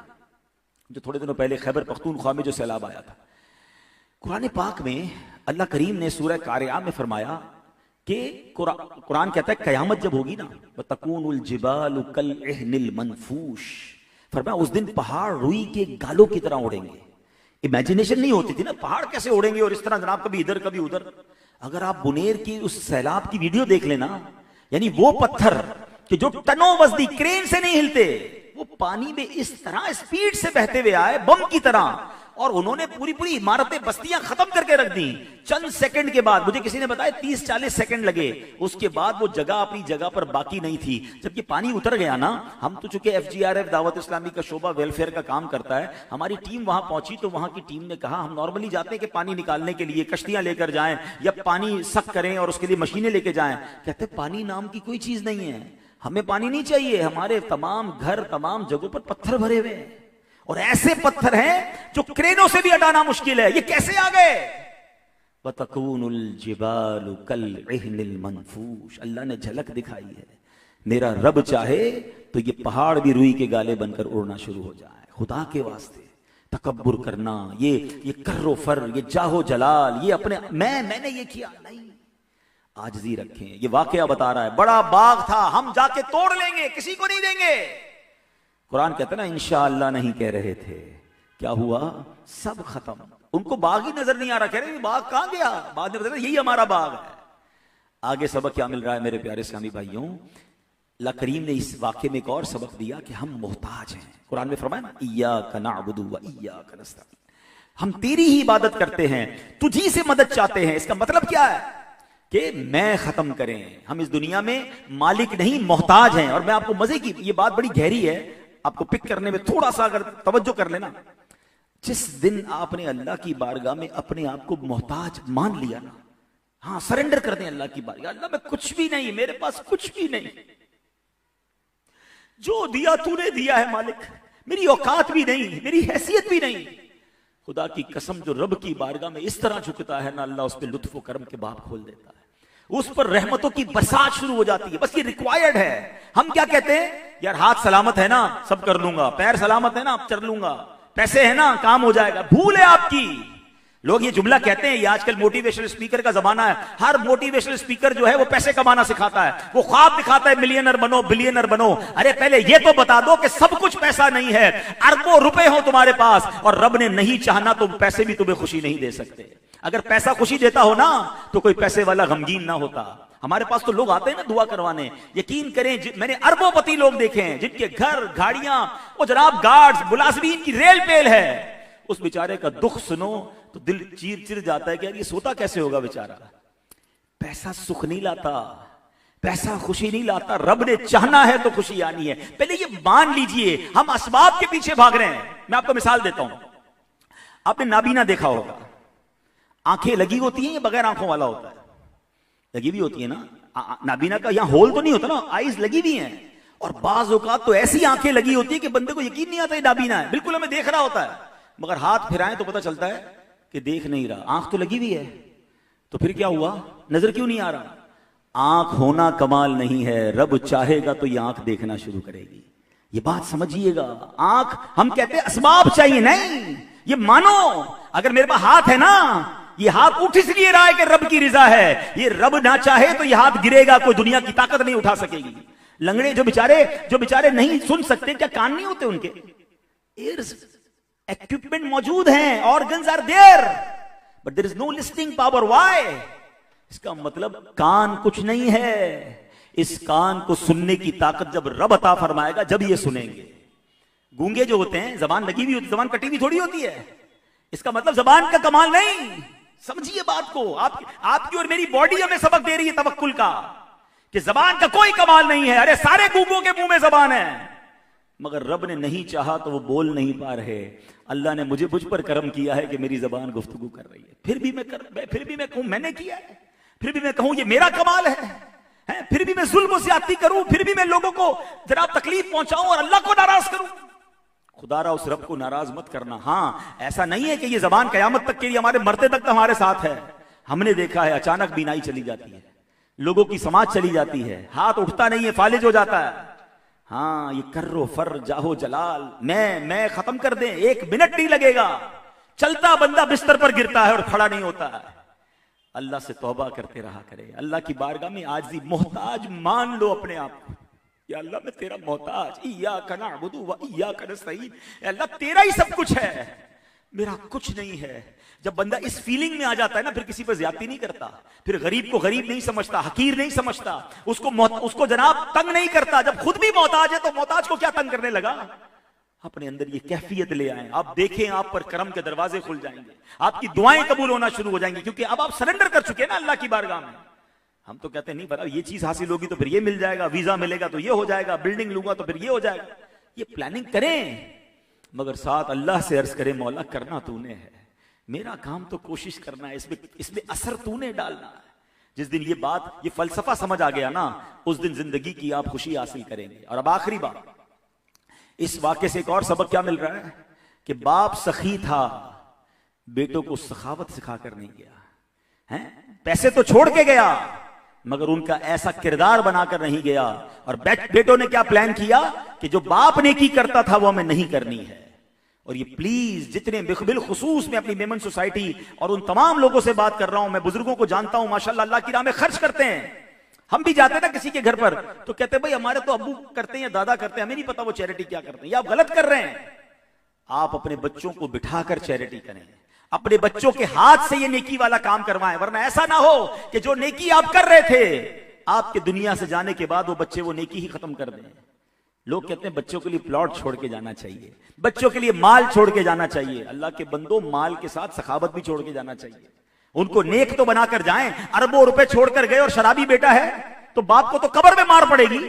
जो थोड़े दिनों पहले खैबर पख्तूनख्वा में जो सैलाब आया था? कुरान पाक में अल्लाह करीम ने सूरह कारिया में फरमाया कि कुरान कहता है कयामत जब होगी ना, वतकूनुल जिबालु कल इहनिल मनफूश, फरमाया उस दिन पहाड़ रुई के गालों की तरह उड़ेंगे। इमेजिनेशन नहीं होती थी ना, पहाड़ कैसे उड़ेंगे और इस तरह जनाब, कभी इधर कभी उधर। अगर आप बुनेर की उस सैलाब की वीडियो देख लेना, यानी वो पत्थर कि जो टनों वजनी क्रेन से नहीं हिलते, वो पानी में इस तरह स्पीड से बहते हुए आए, बम की तरह, और उन्होंने पूरी पूरी इमारतें, बस्तियां खत्म करके रख दी। चंद सेकंड के बाद, मुझे किसी ने बताया 30-40 सेकंड लगे, उसके बाद वो जगह अपनी जगह पर बाकी नहीं थी। जब ये पानी उतर गया ना, हम तो चूंकि FGRF दावत इस्लामी का शोबा वेलफेयर का काम करता है, हमारी टीम वहां पहुंची तो वहां की टीम ने कहा, हम नॉर्मली जाते हैं कि पानी निकालने के लिए कश्तियां लेकर जाएं या पानी सक करें और उसके लिए मशीनें लेके जाएं। कहते पानी नाम की कोई चीज नहीं है, हमें पानी नहीं चाहिए, हमारे तमाम घर, तमाम जगहों पर पत्थर भरे हुए हैं, और ऐसे पत्थर हैं जो क्रेनों से भी हटाना मुश्किल है। ये कैसे आ गए? वतकूनुल जिबालु कल इहनिल मनफूश, अल्लाह ने झलक दिखाई है। मेरा रब चाहे तो ये पहाड़ भी रुई के गाले बनकर उड़ना शुरू हो जाए। खुदा के वास्ते तकब्बुर करना, ये कर्रो फर, ये जाहो जलाल, ये अपने मैंने ये किया, नहीं, आजिज़ी रखें। ये वाकया बता रहा है, बड़ा बाग था, हम जाके तोड़ लेंगे, किसी को नहीं देंगे। कुरान कहता ना, इंशाअल्लाह नहीं कह रहे थे, क्या हुआ? सब खत्म। उनको बाग ही नजर नहीं आ रहा, कह रहे बाग कहां गया? बाद में यही हमारा बाग है। आगे सबक क्या मिल रहा है मेरे प्यारे इस्लामी भाइयों? अल्लाह करीम ने इस वाकये में एक और सबक दिया कि हम मोहताज हैं। कुरान में फरमाया ना, इय्याका नअबुदु व इय्याका नस्तईन, हम तेरी ही इबादत करते हैं, तुझी से मदद चाहते हैं। इसका मतलब क्या है? कि मैं खत्म करें, हम इस दुनिया में मालिक नहीं, मोहताज हैं। और मैं आपको मजे की, ये बात बड़ी गहरी है, आपको पिक करने में थोड़ा सा अगर तवज्जो कर लेना, जिस दिन आपने अल्लाह की बारगाह में अपने आप को मोहताज मान लिया ना, हाँ, सरेंडर कर दें अल्लाह की बारगाह, अल्लाह मैं कुछ भी नहीं, मेरे पास कुछ भी नहीं, जो दिया तूने दिया है मालिक, मेरी औकात भी नहीं, मेरी हैसियत भी नहीं। खुदा की कसम, जो रब की बारगाह में इस तरह झुकता है ना, अल्लाह उस पर लुत्फ करम के बाब खोल देता है, उस पर रहमतों की बरसात शुरू हो जाती है। बस ये रिक्वायर्ड है। हम क्या कहते हैं? यार हाथ सलामत है ना, सब कर लूंगा, पैर सलामत है ना, अब चल लूंगा, पैसे है ना, काम हो जाएगा। भूल है आपकी। लोग ये जुमला कहते हैं, ये आजकल मोटिवेशनल स्पीकर का जमाना है, हर मोटिवेशनल स्पीकर जो है वो पैसे कमाना सिखाता है, वो ख्वाब दिखाता है मिलियनर बनो, बिलियनर बनो। अरे पहले ये तो बता दो कि सब कुछ पैसा नहीं है, अरबों रुपए हो तुम्हारे पास, और रब ने नहीं चाहना तो पैसे भी तुम्हें खुशी नहीं दे सकते। अगर पैसा खुशी देता हो ना, तो कोई पैसे वाला गमगीन ना होता। हमारे पास तो लोग आते हैं ना दुआ करवाने, यकीन करें मैंने अरबोंपति लोग देखे हैं जिनके घर, गाड़ियां, वो जनाब गार्ड्स, मुलाजिमीन की रेल पेल है। उस बेचारे का दुख सुनो तो दिल चीर चिर जाता है कि यार ये सोता कैसे होगा बेचारा। पैसा सुख नहीं लाता, पैसा खुशी नहीं लाता, रब ने चाहना है तो खुशी आनी है। पहले ये मान लीजिए, हम असबाब के पीछे भाग रहे हैं। मैं आपको मिसाल देता हूं, आपने नाबीना देखा होगा, आंखें लगी होती हैं या बगैर आंखों वाला होता है? लगी भी होती है ना। नाबीना का यहां होल तो नहीं होता ना, आईज लगी भी हैं, और बाज औकात तो ऐसी आंखें लगी होती है कि बंदे को यकीन नहीं आता ये नाबीना है, बिल्कुल हमें देख रहा होता है, मगर हाथ फिराएं तो पता चलता है कि देख नहीं रहा। आंख तो लगी हुई है, तो फिर क्या हुआ? नजर क्यों नहीं आ रहा? आंख होना कमाल नहीं है, रब चाहेगा तो ये आंख देखना शुरू करेगी। ये बात समझिएगा। आंख, हम कहते हैं असबाब चाहिए, नहीं, ये मानो अगर मेरे पास हाथ है ना, ये हाथ उठ इसलिए रहा है कि रब की रिजा है, ये रब ना चाहे तो ये हाथ गिरेगा, कोई दुनिया की ताकत नहीं उठा सकेगी। लंगड़े जो बेचारे नहीं सुन सकते, क्या कान नहीं होते उनके? एयर्स इक्विपमेंट मौजूद हैं, organs are there, but there is no listening power. Why? इसका मतलब कान कुछ नहीं है। इस कान को सुनने की ताकत जब रब अता फरमाएगा, जब ये सुनेंगे। गूंगे जो होते हैं, जबान लगी हुई होती, जबान कटी हुई थोड़ी होती है। इसका मतलब जबान का कमाल नहीं, समझिए बात को। आपकी और मेरी बॉडी हमें सबक दे रही है तवक्कुल का, कि जबान का कोई कमाल नहीं है। अरे सारे गूंगों के मुंह में जबान है, मगर रब ने नहीं चाहा तो वो बोल नहीं पा रहे। अल्लाह ने मुझ पर करम किया है कि मेरी जबान गुफ्तगू कर रही है। फिर भी मैं कहूं मैंने किया है, फिर भी मैं कहूं ये मेरा कमाल है, फिर भी मैं जुल्म ज्यादती करूं, फिर भी मैं लोगों को जरा तकलीफ पहुंचाऊं और अल्लाह को नाराज करूं। खुदारा उस रब को नाराज मत करना। हां, ऐसा नहीं है कि ये जबान कयामत तक के लिए, हमारे मरते तक हमारे साथ है। हमने देखा है अचानक बीनाई चली जाती है, लोगों की समाज चली जाती है, हाथ उठता नहीं है, फालिज हो जाता है। हाँ, ये कर्रो फर जाहो जलाल, मैं खत्म कर दें, 1 मिनट नहीं लगेगा। चलता बंदा बिस्तर पर गिरता है और खड़ा नहीं होता है। अल्लाह से तौबा करते रहा करे, अल्लाह की बारगाह में आजिज़ी मोहताज मान लो अपने आप को। या अल्लाह मैं तेरा मोहताज, इय्याका नअबुदु व इय्याका नस्तईन, अल्लाह तेरा ही सब कुछ है, मेरा कुछ नहीं है। जब बंदा इस फीलिंग में आ जाता है ना, फिर किसी पर ज्यादती नहीं करता, फिर गरीब को गरीब नहीं समझता, हकीर नहीं समझता, उसको जनाब तंग नहीं करता। जब खुद भी मोहताज है तो मोहताज को क्या तंग करने लगा। अपने अंदर ये कैफियत ले आए, आप देखें आप पर करम के दरवाजे खुल जाएंगे, आपकी दुआएं कबूल होना शुरू हो जाएंगी, क्योंकि अब आप सरेंडर कर चुके हैं ना अल्लाह की बारगाह में। हम तो कहते हैं नहीं पता, ये चीज हासिल होगी तो फिर ये मिल जाएगा, वीजा मिलेगा तो ये हो जाएगा, बिल्डिंग लूंगा तो फिर ये हो जाएगा। ये प्लानिंग करें, मगर साथ अल्लाह से अर्ज करें, मौला करना तूने है, मेरा काम तो कोशिश करना है, इसमें असर तूने डालना है। जिस दिन ये फलसफा समझ आ गया ना, उस दिन जिंदगी की आप खुशी हासिल करेंगे। और अब आखिरी बात, इस वाक्य से एक और सबक क्या मिल रहा है कि बाप सखी था, बेटों को सखावत सिखाकर नहीं गया है। पैसे तो छोड़ के गया, मगर उनका ऐसा किरदार बनाकर नहीं गया। और बेटों ने क्या प्लान किया कि जो बाप नेकी करता था वो हमें नहीं करनी है। और ये प्लीज, जितने बिलखुसूस में अपनी मेमन सोसाइटी और उन तमाम लोगों से बात कर रहा हूं, मैं बुजुर्गों को जानता हूं माशाल्लाह अल्लाह की राह में खर्च करते हैं। हम भी जाते ना किसी के घर पर तो कहते हैं भाई हमारे तो अब्बू करते हैं या दादा करते हैं, हमें नहीं पता वो चैरिटी क्या करते हैं। या आप गलत कर रहे हैं। आप अपने बच्चों को बिठाकर चैरिटी करें, अपने बच्चों के हाथ से ये नेकी वाला काम करवाएं, वरना ऐसा ना हो कि जो नेकी आप कर रहे थे, आपके दुनिया से जाने के बाद वो बच्चे वो नेकी ही खत्म कर दें। लोग कहते हैं बच्चों के लिए प्लॉट छोड़ के जाना चाहिए, बच्चों के लिए माल छोड़ के जाना चाहिए। अल्लाह के बंदो, माल के साथ सखावत भी छोड़ के जाना चाहिए। उनको नेक तो बनाकर जाएं। अरबों रुपए छोड़कर गए और शराबी बेटा है तो बाप को तो कब्र में मार पड़ेगी।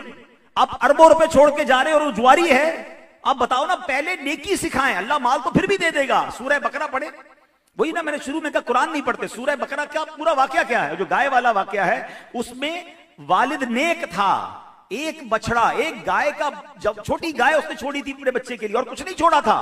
आप अरबों रुपए छोड़ के जा रहे और वो जुआरी है, आप बताओ ना, पहले नेकी सिखाएं, अल्लाह माल तो फिर भी दे देगा। सूरह बकरा पढ़े, वही ना मैंने शुरू में कहा कुरान नहीं पढ़ते। सूरह बकरा का पूरा वाकया क्या है, जो गाय वाला वाकया है, उसमें वालिद नेक था, एक बछड़ा, एक गाय का, जब छोटी गाय उसने छोड़ी थी अपने बच्चे के लिए, और कुछ नहीं छोड़ा था,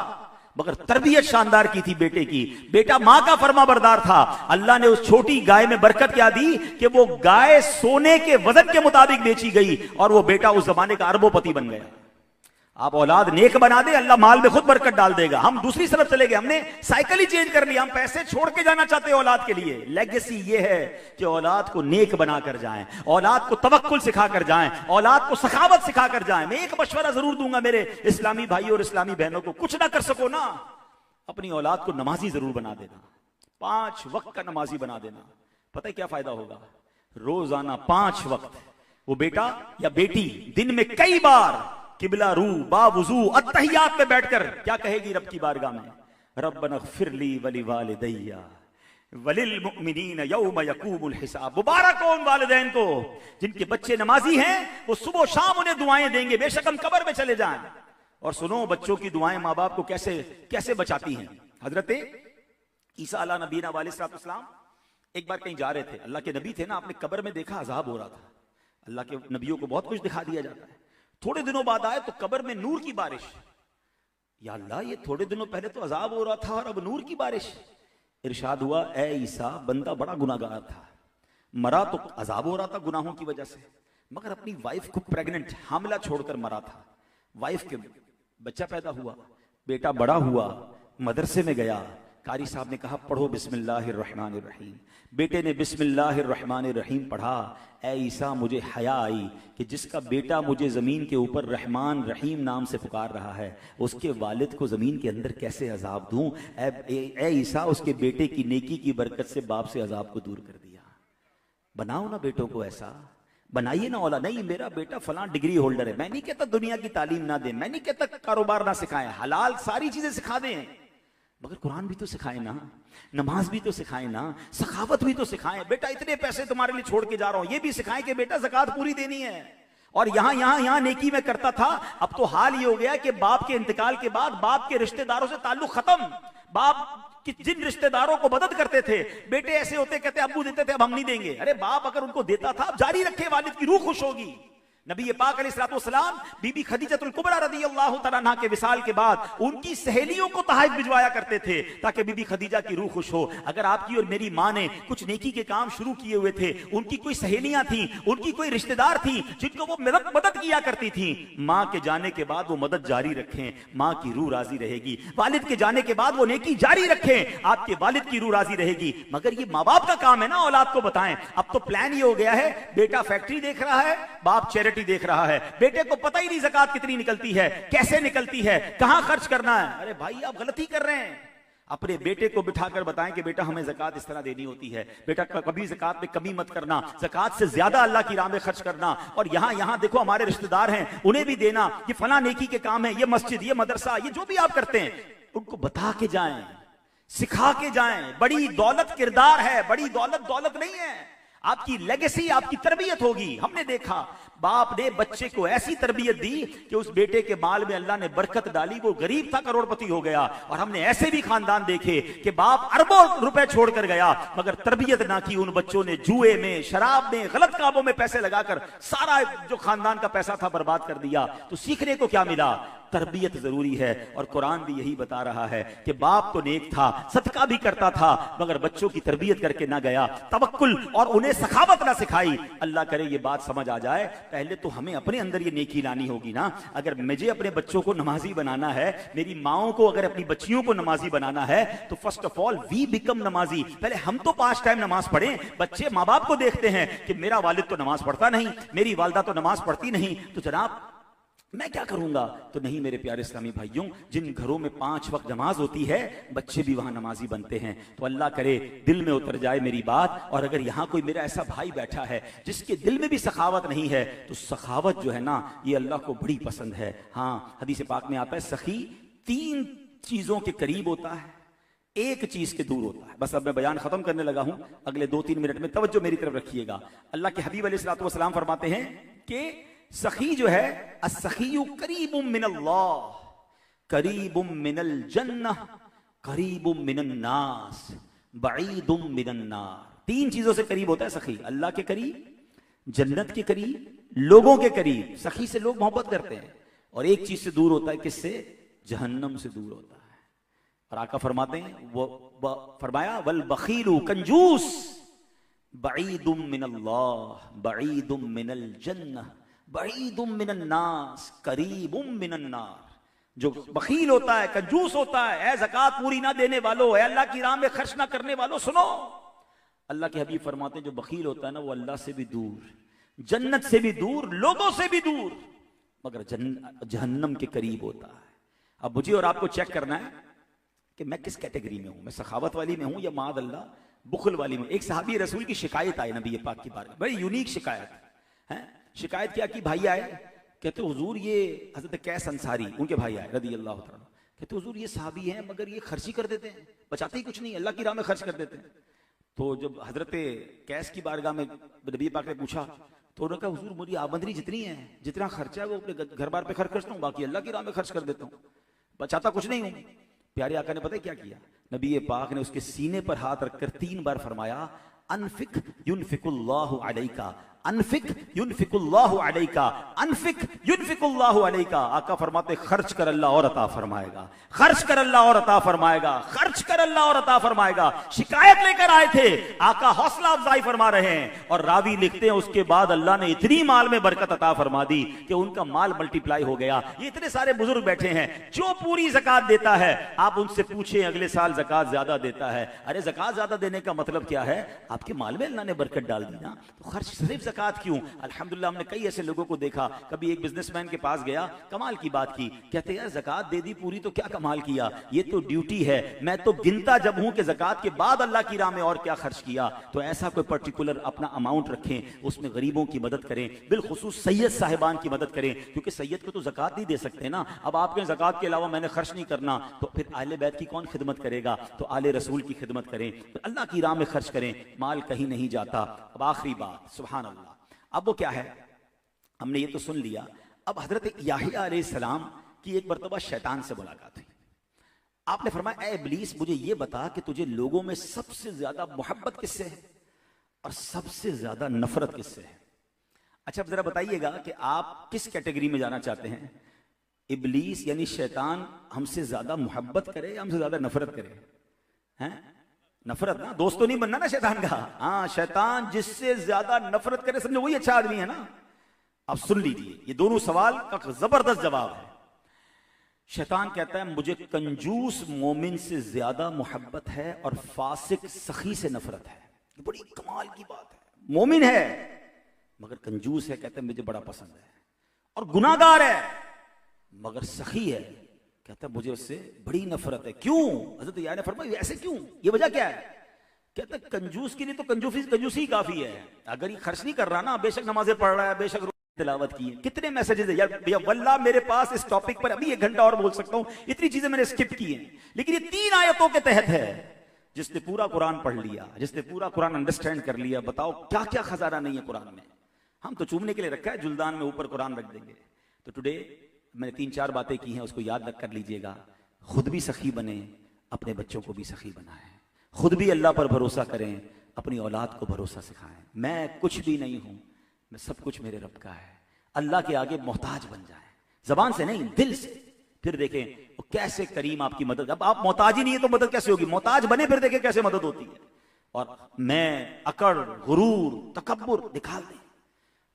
मगर तरबियत शानदार की थी बेटे की। बेटा मां का फरमाबरदार था। अल्लाह ने उस छोटी गाय में बरकत क्या दी कि वो गाय सोने के वजन के मुताबिक बेची गई और वो बेटा उस जमाने का अरबोपति बन गया। आप औलाद नेक बना दे, अल्लाह माल में खुद बरकत डाल देगा। हम दूसरी तरफ चले गए, हमने साइकिल ही चेंज कर लिया, हम पैसे छोड़ के जाना चाहते हैं औलाद के लिए। लेगेसी ये है कि औलाद को नेक बना कर जाएं, औलाद को तवक्कुल सिखा कर जाएं, औलाद को सखावत सिखा कर जाएं। मैं एक मशवरा जरूर दूंगा मेरे इस्लामी भाई और इस्लामी बहनों को, कुछ ना कर सको ना, अपनी औलाद को नमाजी जरूर बना देना, 5 वक्त का नमाजी बना देना। पता है क्या फायदा होगा? रोजाना 5 वक्त वो बेटा या बेटी दिन में कई बार किबला रू बावुजू अत्तहियात में बैठकर क्या कहेगी रब की बारगाह में? रब्बना ग़फ़िरली वली वालिदैया वलिल मुमिनीन यौम यक़ूमुल हिसाब। मुबारक हो उन वालिदैन को जिनके बच्चे नमाजी हैं, वो सुबह शाम उन्हें दुआएं देंगे, बेशक हम कब्र में चले जाएं। और सुनो, बच्चों की दुआएं माँ बाप को कैसे कैसे बचाती हैं। हजरत ईसा अला नबीना अलैहिस्सलाम एक बार कहीं जा रहे थे, अल्लाह के नबी थे ना, आपने कब्र में देखा अजाब हो रहा था। अल्लाह के नबियों को बहुत कुछ दिखा दिया जाता है। थोड़े दिनों बाद आए तो कब्र में नूर की बारिश। या अल्लाह, ये थोड़े दिनों पहले तो अजाब हो रहा था और अब नूर की बारिश। इरशाद हुआ, ए ईसा, बंदा बड़ा गुनाहगार था, मरा तो अजाब हो रहा था गुनाहों की वजह से, मगर अपनी वाइफ को प्रेग्नेंट हामिला छोड़कर मरा था। वाइफ के बच्चा पैदा हुआ, बेटा बड़ा हुआ, मदरसे में गया, कारी साहब ने कहा पढ़ो बिस्मिल्लाहिर्रहमानिर्रहीम। बेटे ने बिस्मिल्लाहिर्रहमानिर्रहीम पढ़ा। ए ईसा, मुझे हया आई कि जिसका बेटा मुझे जमीन के ऊपर रहमान रहीम नाम से पुकार रहा है, उसके वालिद को जमीन के अंदर कैसे अजाब दूं। ए ईसा, उसके बेटे की नेकी की बरकत से बाप से अजाब को दूर कर दिया। बनाओ ना बेटों को ऐसा, बनाइए ना औलाद। नहीं, मेरा बेटा फलां डिग्री होल्डर है, मैं नहीं कहता दुनिया की तालीम ना दे, मैं नहीं कहता कारोबार ना सिखाएं, हलाल सारी चीजें सिखा दें, मगर कुरान भी तो सिखाए ना, नमाज भी तो सिखाए ना, सखावत भी तो सिखाए। बेटा इतने पैसे तुम्हारे लिए छोड़ के जा रहा हूं, ये भी सिखाए कि बेटा ज़कात पूरी देनी है। और यहां नेकी में करता था। अब तो हाल ये हो गया कि बाप के इंतकाल के बाद बाप के रिश्तेदारों से ताल्लुक खत्म। बाप कि जिन रिश्तेदारों को मदद करते थे, बेटे ऐसे होते कहते अब्बू देते थे अब हम नहीं देंगे। अरे बाप अगर उनको देता था अब जारी रखे, वालिद की रूह खुश होगी। नबी पाक अलैहिस्सलाम बीबी खदीजतुल कुबरा रज़ियल्लाहु तआला अन्हा के विसाल के बाद उनकी सहेलियों को तहफ़ भिजवाया करते थे ताकि बीबी खदीजा की रूह खुश हो। अगर आपकी और मेरी माँ ने कुछ नेकी के काम शुरू किए हुए थे, उनकी कोई सहेलियां थी, उनकी कोई रिश्तेदार थी जिनको वो मदद किया करती थी, माँ के जाने के बाद वो मदद जारी रखें, माँ की रूह राजी रहेगी। वालिद के जाने के बाद वो नेकी जारी रखें, आपके वालिद की रूह राजी रहेगी। मगर ये माँ बाप का काम है ना औलाद को बताएं। अब तो प्लान ये हो गया है, बेटा फैक्ट्री देख रहा है, बाप चैरिटी देख रहा है। बेटे को पता ही नहीं ज़कात कितनी निकलती है, कैसे निकलती है, कहां खर्च करना है। अरे भाई आप गलती कर रहे हैं। अपने बेटे को बिठाकर बताएं कि बेटा हमें ज़कात इस तरह देनी होती है, बेटा कभी ज़कात में कमी मत करना, ज़कात से ज्यादा अल्लाह की राह में खर्च करना। और यहां देखो हमारे रिश्तेदार हैं, उन्हें भी देना, ये फला नेकी के काम है, ये मस्जिद, ये मदरसा, ये जो भी आप करते हैं उनको बता के जाएं, सिखा के जाएं। बड़ी दौलत किरदार है, बड़ी दौलत नहीं है। आपकी लेगेसी, आपकी तरबियत होगी। हमने देखा बाप ने बच्चे को ऐसी तरबियत दी कि उस बेटे के बाल में अल्लाह ने बरकत डाली, वो गरीब था करोड़पति हो गया। और हमने ऐसे भी खानदान देखे कि बाप अरबों रुपए छोड़कर गया मगर तरबियत ना की। उन बच्चों ने जुए में, शराब में, गलत कामों में पैसे लगाकर सारा जो खानदान का पैसा था बर्बाद कर दिया। तो सीखने को क्या मिला? तरबियत जरूरी है। और कुरान भी यही बता रहा है कि बाप तो नेक था, सदका भी करता था, मगर बच्चों की तरबियत करके ना गया, तवक्कुल और उन्हें सखावत ना सिखाई। अल्लाह करे ये बात समझ आ जाए। पहले तो हमें अपने अंदर ये नेकी लानी होगी ना। अगर मुझे अपने बच्चों को नमाजी बनाना है, मेरी माओं को अगर अपनी बच्चियों को नमाजी बनाना है, तो first of all we become नमाजी। पहले हम तो 5 टाइम नमाज पढ़ें। बच्चे माँ बाप को देखते हैं कि मेरा वालिद तो नमाज पढ़ता नहीं, मेरी वालदा तो नमाज पढ़ती नहीं, तो जनाब मैं क्या करूंगा? तो नहीं मेरे प्यारे इस्लामी भाइयों, जिन घरों में 5 वक्त नमाज होती है बच्चे भी वहां नमाजी बनते हैं। तो अल्लाह करे दिल में उतर जाए मेरी बात। और अगर यहां कोई मेरा ऐसा भाई बैठा है जिसके दिल में भी सखावत नहीं है, तो सखावत जो है ना ये अल्लाह को बड़ी पसंद है। हाँ, हदीस पाक में आता है सखी 3 चीजों के करीब होता है, 1 चीज के दूर होता है। बस अब मैं बयान खत्म करने लगा हूं, अगले 2-3 मिनट में तवज्जो मेरी तरफ रखिएगा। अल्लाह के हबीब अलैहिस्सलातु वस्सलाम फरमाते हैं कि सखी जो है, अस्सखीयु करीबुम मिनल्लाह, करीबुम मिनल जन्नह, करीबुम मिनन नास, बईदुम मिनन नार। 3 चीजों से करीब होता है सखी। अल्लाह के करीब, जन्नत के करीब, लोगों के करीब। सखी से लोग मोहब्बत करते हैं। और 1 चीज से दूर होता है, किससे? जहन्नम से दूर होता है। और आका फरमाते हैं, वो फरमाया वल बखीलु कंजूस, बईदुम मिनल्लाह, बईदुम मिनल जन्नह, बईदुम मिनन नास, करीबुम मिनन नार। जो बखील होता है, कंजूस होता है, ऐ ज़कात पूरी ना देने वालों, ऐ अल्लाह की राह में खर्च ना करने वालों, सुनो, अल्लाह के हबीब फरमाते हैं जो बखील होता है ना वो अल्लाह से भी दूर, जन्नत से भी दूर, लोगों से भी दूर, मगर जहन्नम के करीब होता है। अब मुझे और आपको चेक करना है कि मैं किस कैटेगरी में हूं, मैं सखावत वाली में हूं या माद अल्लाह बुखल वाली में। एक सहाबी रसूल की शिकायत आई नबी पाक की बारे में, बड़ी यूनिक शिकायत है। शिकायत क्या की? भाई आए, कहते हुजूर ये हजरत कैस अंसारी, उनके भाई आए रदी अल्लाह तआला, कहते हुजूर ये सहाबी हैं मगर ये खर्ची कर देते हैं, बचाते ही कुछ नहीं, अल्लाह की राह में खर्च कर देते हैं। तो जब हजरत कैस की बारगाह में नबी पाक ने पूछा तो उन्होंने कहा हुजूर मेरी आमदनी जितनी है, जितना खर्चा है वो अपने घर बार पे खर्च करता हूँ, बाकी अल्लाह की राह में खर्च कर देता हूँ, बचाता कुछ नहीं हूँ। प्यारे आका ने पता है क्या किया? नबी पाक ने उसके सीने पर हाथ रखकर 3 बार फरमाया अनफिक युनफिकुल्लाहु अलैका, अनफिक युनफिकुल्लाहु अलैका, अनफिक युनफिकुल्लाहु अलैका। आका फरमाते खर्च कर अल्लाह और अता फरमाएगा, खर्च कर अल्लाह और अता फरमाएगा, खर्च कर अल्लाह और अता फरमाएगा। शिकायत लेकर आए थे, आका हौसला अफजाई फरमा रहे हैं। और रावी लिखते हैं उसके बाद अल्लाह ने इतनी माल में बरकत अता फरमा दी कि उनका माल मल्टीप्लाई हो गया। ये इतने सारे बुजुर्ग बैठे हैं जो पूरी ज़कात देता है, आप उनसे पूछें अगले साल ज़कात ज्यादा देता है। अरे ज़कात ज्यादा देने का मतलब क्या है? आपके माल में अल्लाह ने बरकत डाल दी ना, तो खर्च सिर्फ ज़कात क्यों? अल्हम्दुलिल्लाह हमने कई ऐसे लोगों को देखा, कभी एक बिजनेसमैन के पास गया, कमाल की बात की, कहते यार ज़कात दे दी पूरी तो क्या कमाल किया, ये तो ड्यूटी है, मैं तो गिनता जब हूं कि ज़कात के बाद अल्लाह की राह में और क्या खर्च किया। तो ऐसा कोई पर्टिकुलर अपना अमाउंट रखें, उसमें गरीबों की मदद करें, बिलखुसूस सैयद साहिबान की मदद करें, क्योंकि सैयद को तो ज़कात नहीं दे सकते ना। अब आपके ज़कात के अलावा मैंने खर्च नहीं करना, तो फिर आले बैत की कौन खिदमत करेगा? तो आले रसूल की खिदमत करें, तो अल्लाह की राह में खर्च करें, माल कहीं नहीं जाता। अब आखिरी बात, सुभान अल्लाह, अब वो क्या है, हमने ये तो सुन लिया। अब हजरत याहिया अलैहिस्सलाम की एक मरतबा शैतान से मुलाकात हुई। आपने फरमाया, ए इब्लीस, मुझे ये बता कि तुझे लोगों में सबसे ज्यादा मोहब्बत किससे है और सबसे ज्यादा नफरत किससे है? अच्छा, अब जरा बताइएगा कि आप किस कैटेगरी में जाना चाहते हैं? इब्लीस यानी शैतान हमसे ज्यादा मोहब्बत करे या हमसे ज्यादा नफरत करे? हैं? नफरत ना, दोस्त तो नहीं बनना ना शैतान का। हाँ, शैतान जिससे ज्यादा नफरत करे समझो वही अच्छा आदमी है ना। अब सुन लीजिए, ये दोनों सवाल का जबरदस्त जवाब है। शैतान कहता है मुझे कंजूस मोमिन से ज्यादा मोहब्बत है और फासिक सखी से नफरत है। ये बड़ी कमाल की बात है। मोमिन है मगर कंजूस है, कहता है मुझे बड़ा पसंद है, और गुनाहगार है मगर सखी है, कहता है मुझे उससे बड़ी नफरत है। क्यों? हजरत याहिया ने फरमाया ऐसे क्यों, ये वजह क्या है? कहता है कंजूस के लिए तो कंजूसी ही काफी है। अगर ये खर्च नहीं कर रहा ना, बेशक नमाजें पढ़ रहा है, बेशक तिलावत की है, कितने मैसेजेस है यार भैया, वल्लाह मेरे पास इस टॉपिक पर अभी 1 घंटा और बोल सकता हूं, इतनी चीजें मैंने स्किप की हैं। लेकिन ये 3 आयतों के तहत है। जिसने पूरा कुरान पढ़ लिया, जिसने पूरा कुरान अंडरस्टैंड कर लिया, बताओ क्या क्या खजाना नहीं है कुरान में। हम तो चूमने के लिए रखा है, जुल्दान में ऊपर कुरान रख देंगे। तो टुडे मैंने 3-4 बातें की हैं, उसको याद कर लीजिएगा। खुद भी सखी बने, अपने बच्चों को भी सखी बनाएं, खुद भी अल्लाह पर भरोसा करें, अपनी औलाद को भरोसा सिखाएं। मैं कुछ भी नहीं हूं, मैं सब कुछ मेरे रब का है। अल्लाह के आगे मोहताज बन जाएं, जबान से नहीं दिल से। फिर देखें वो कैसे करीम आपकी मदद, अब आप मोहताज ही नहीं है तो मदद कैसे होगी? मोहताज बने फिर देखें कैसे मदद होती है। और मैं अकड़, गुरूर, तकब्बुर निकाल दें,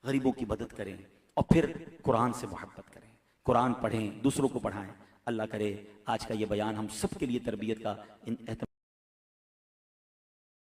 गरीबों की मदद करें और फिर कुरान से मोहब्बत करें, कुरान पढ़ें, दूसरों को पढ़ाएं। अल्लाह करे आज का ये बयान हम सब के लिए तरबियत का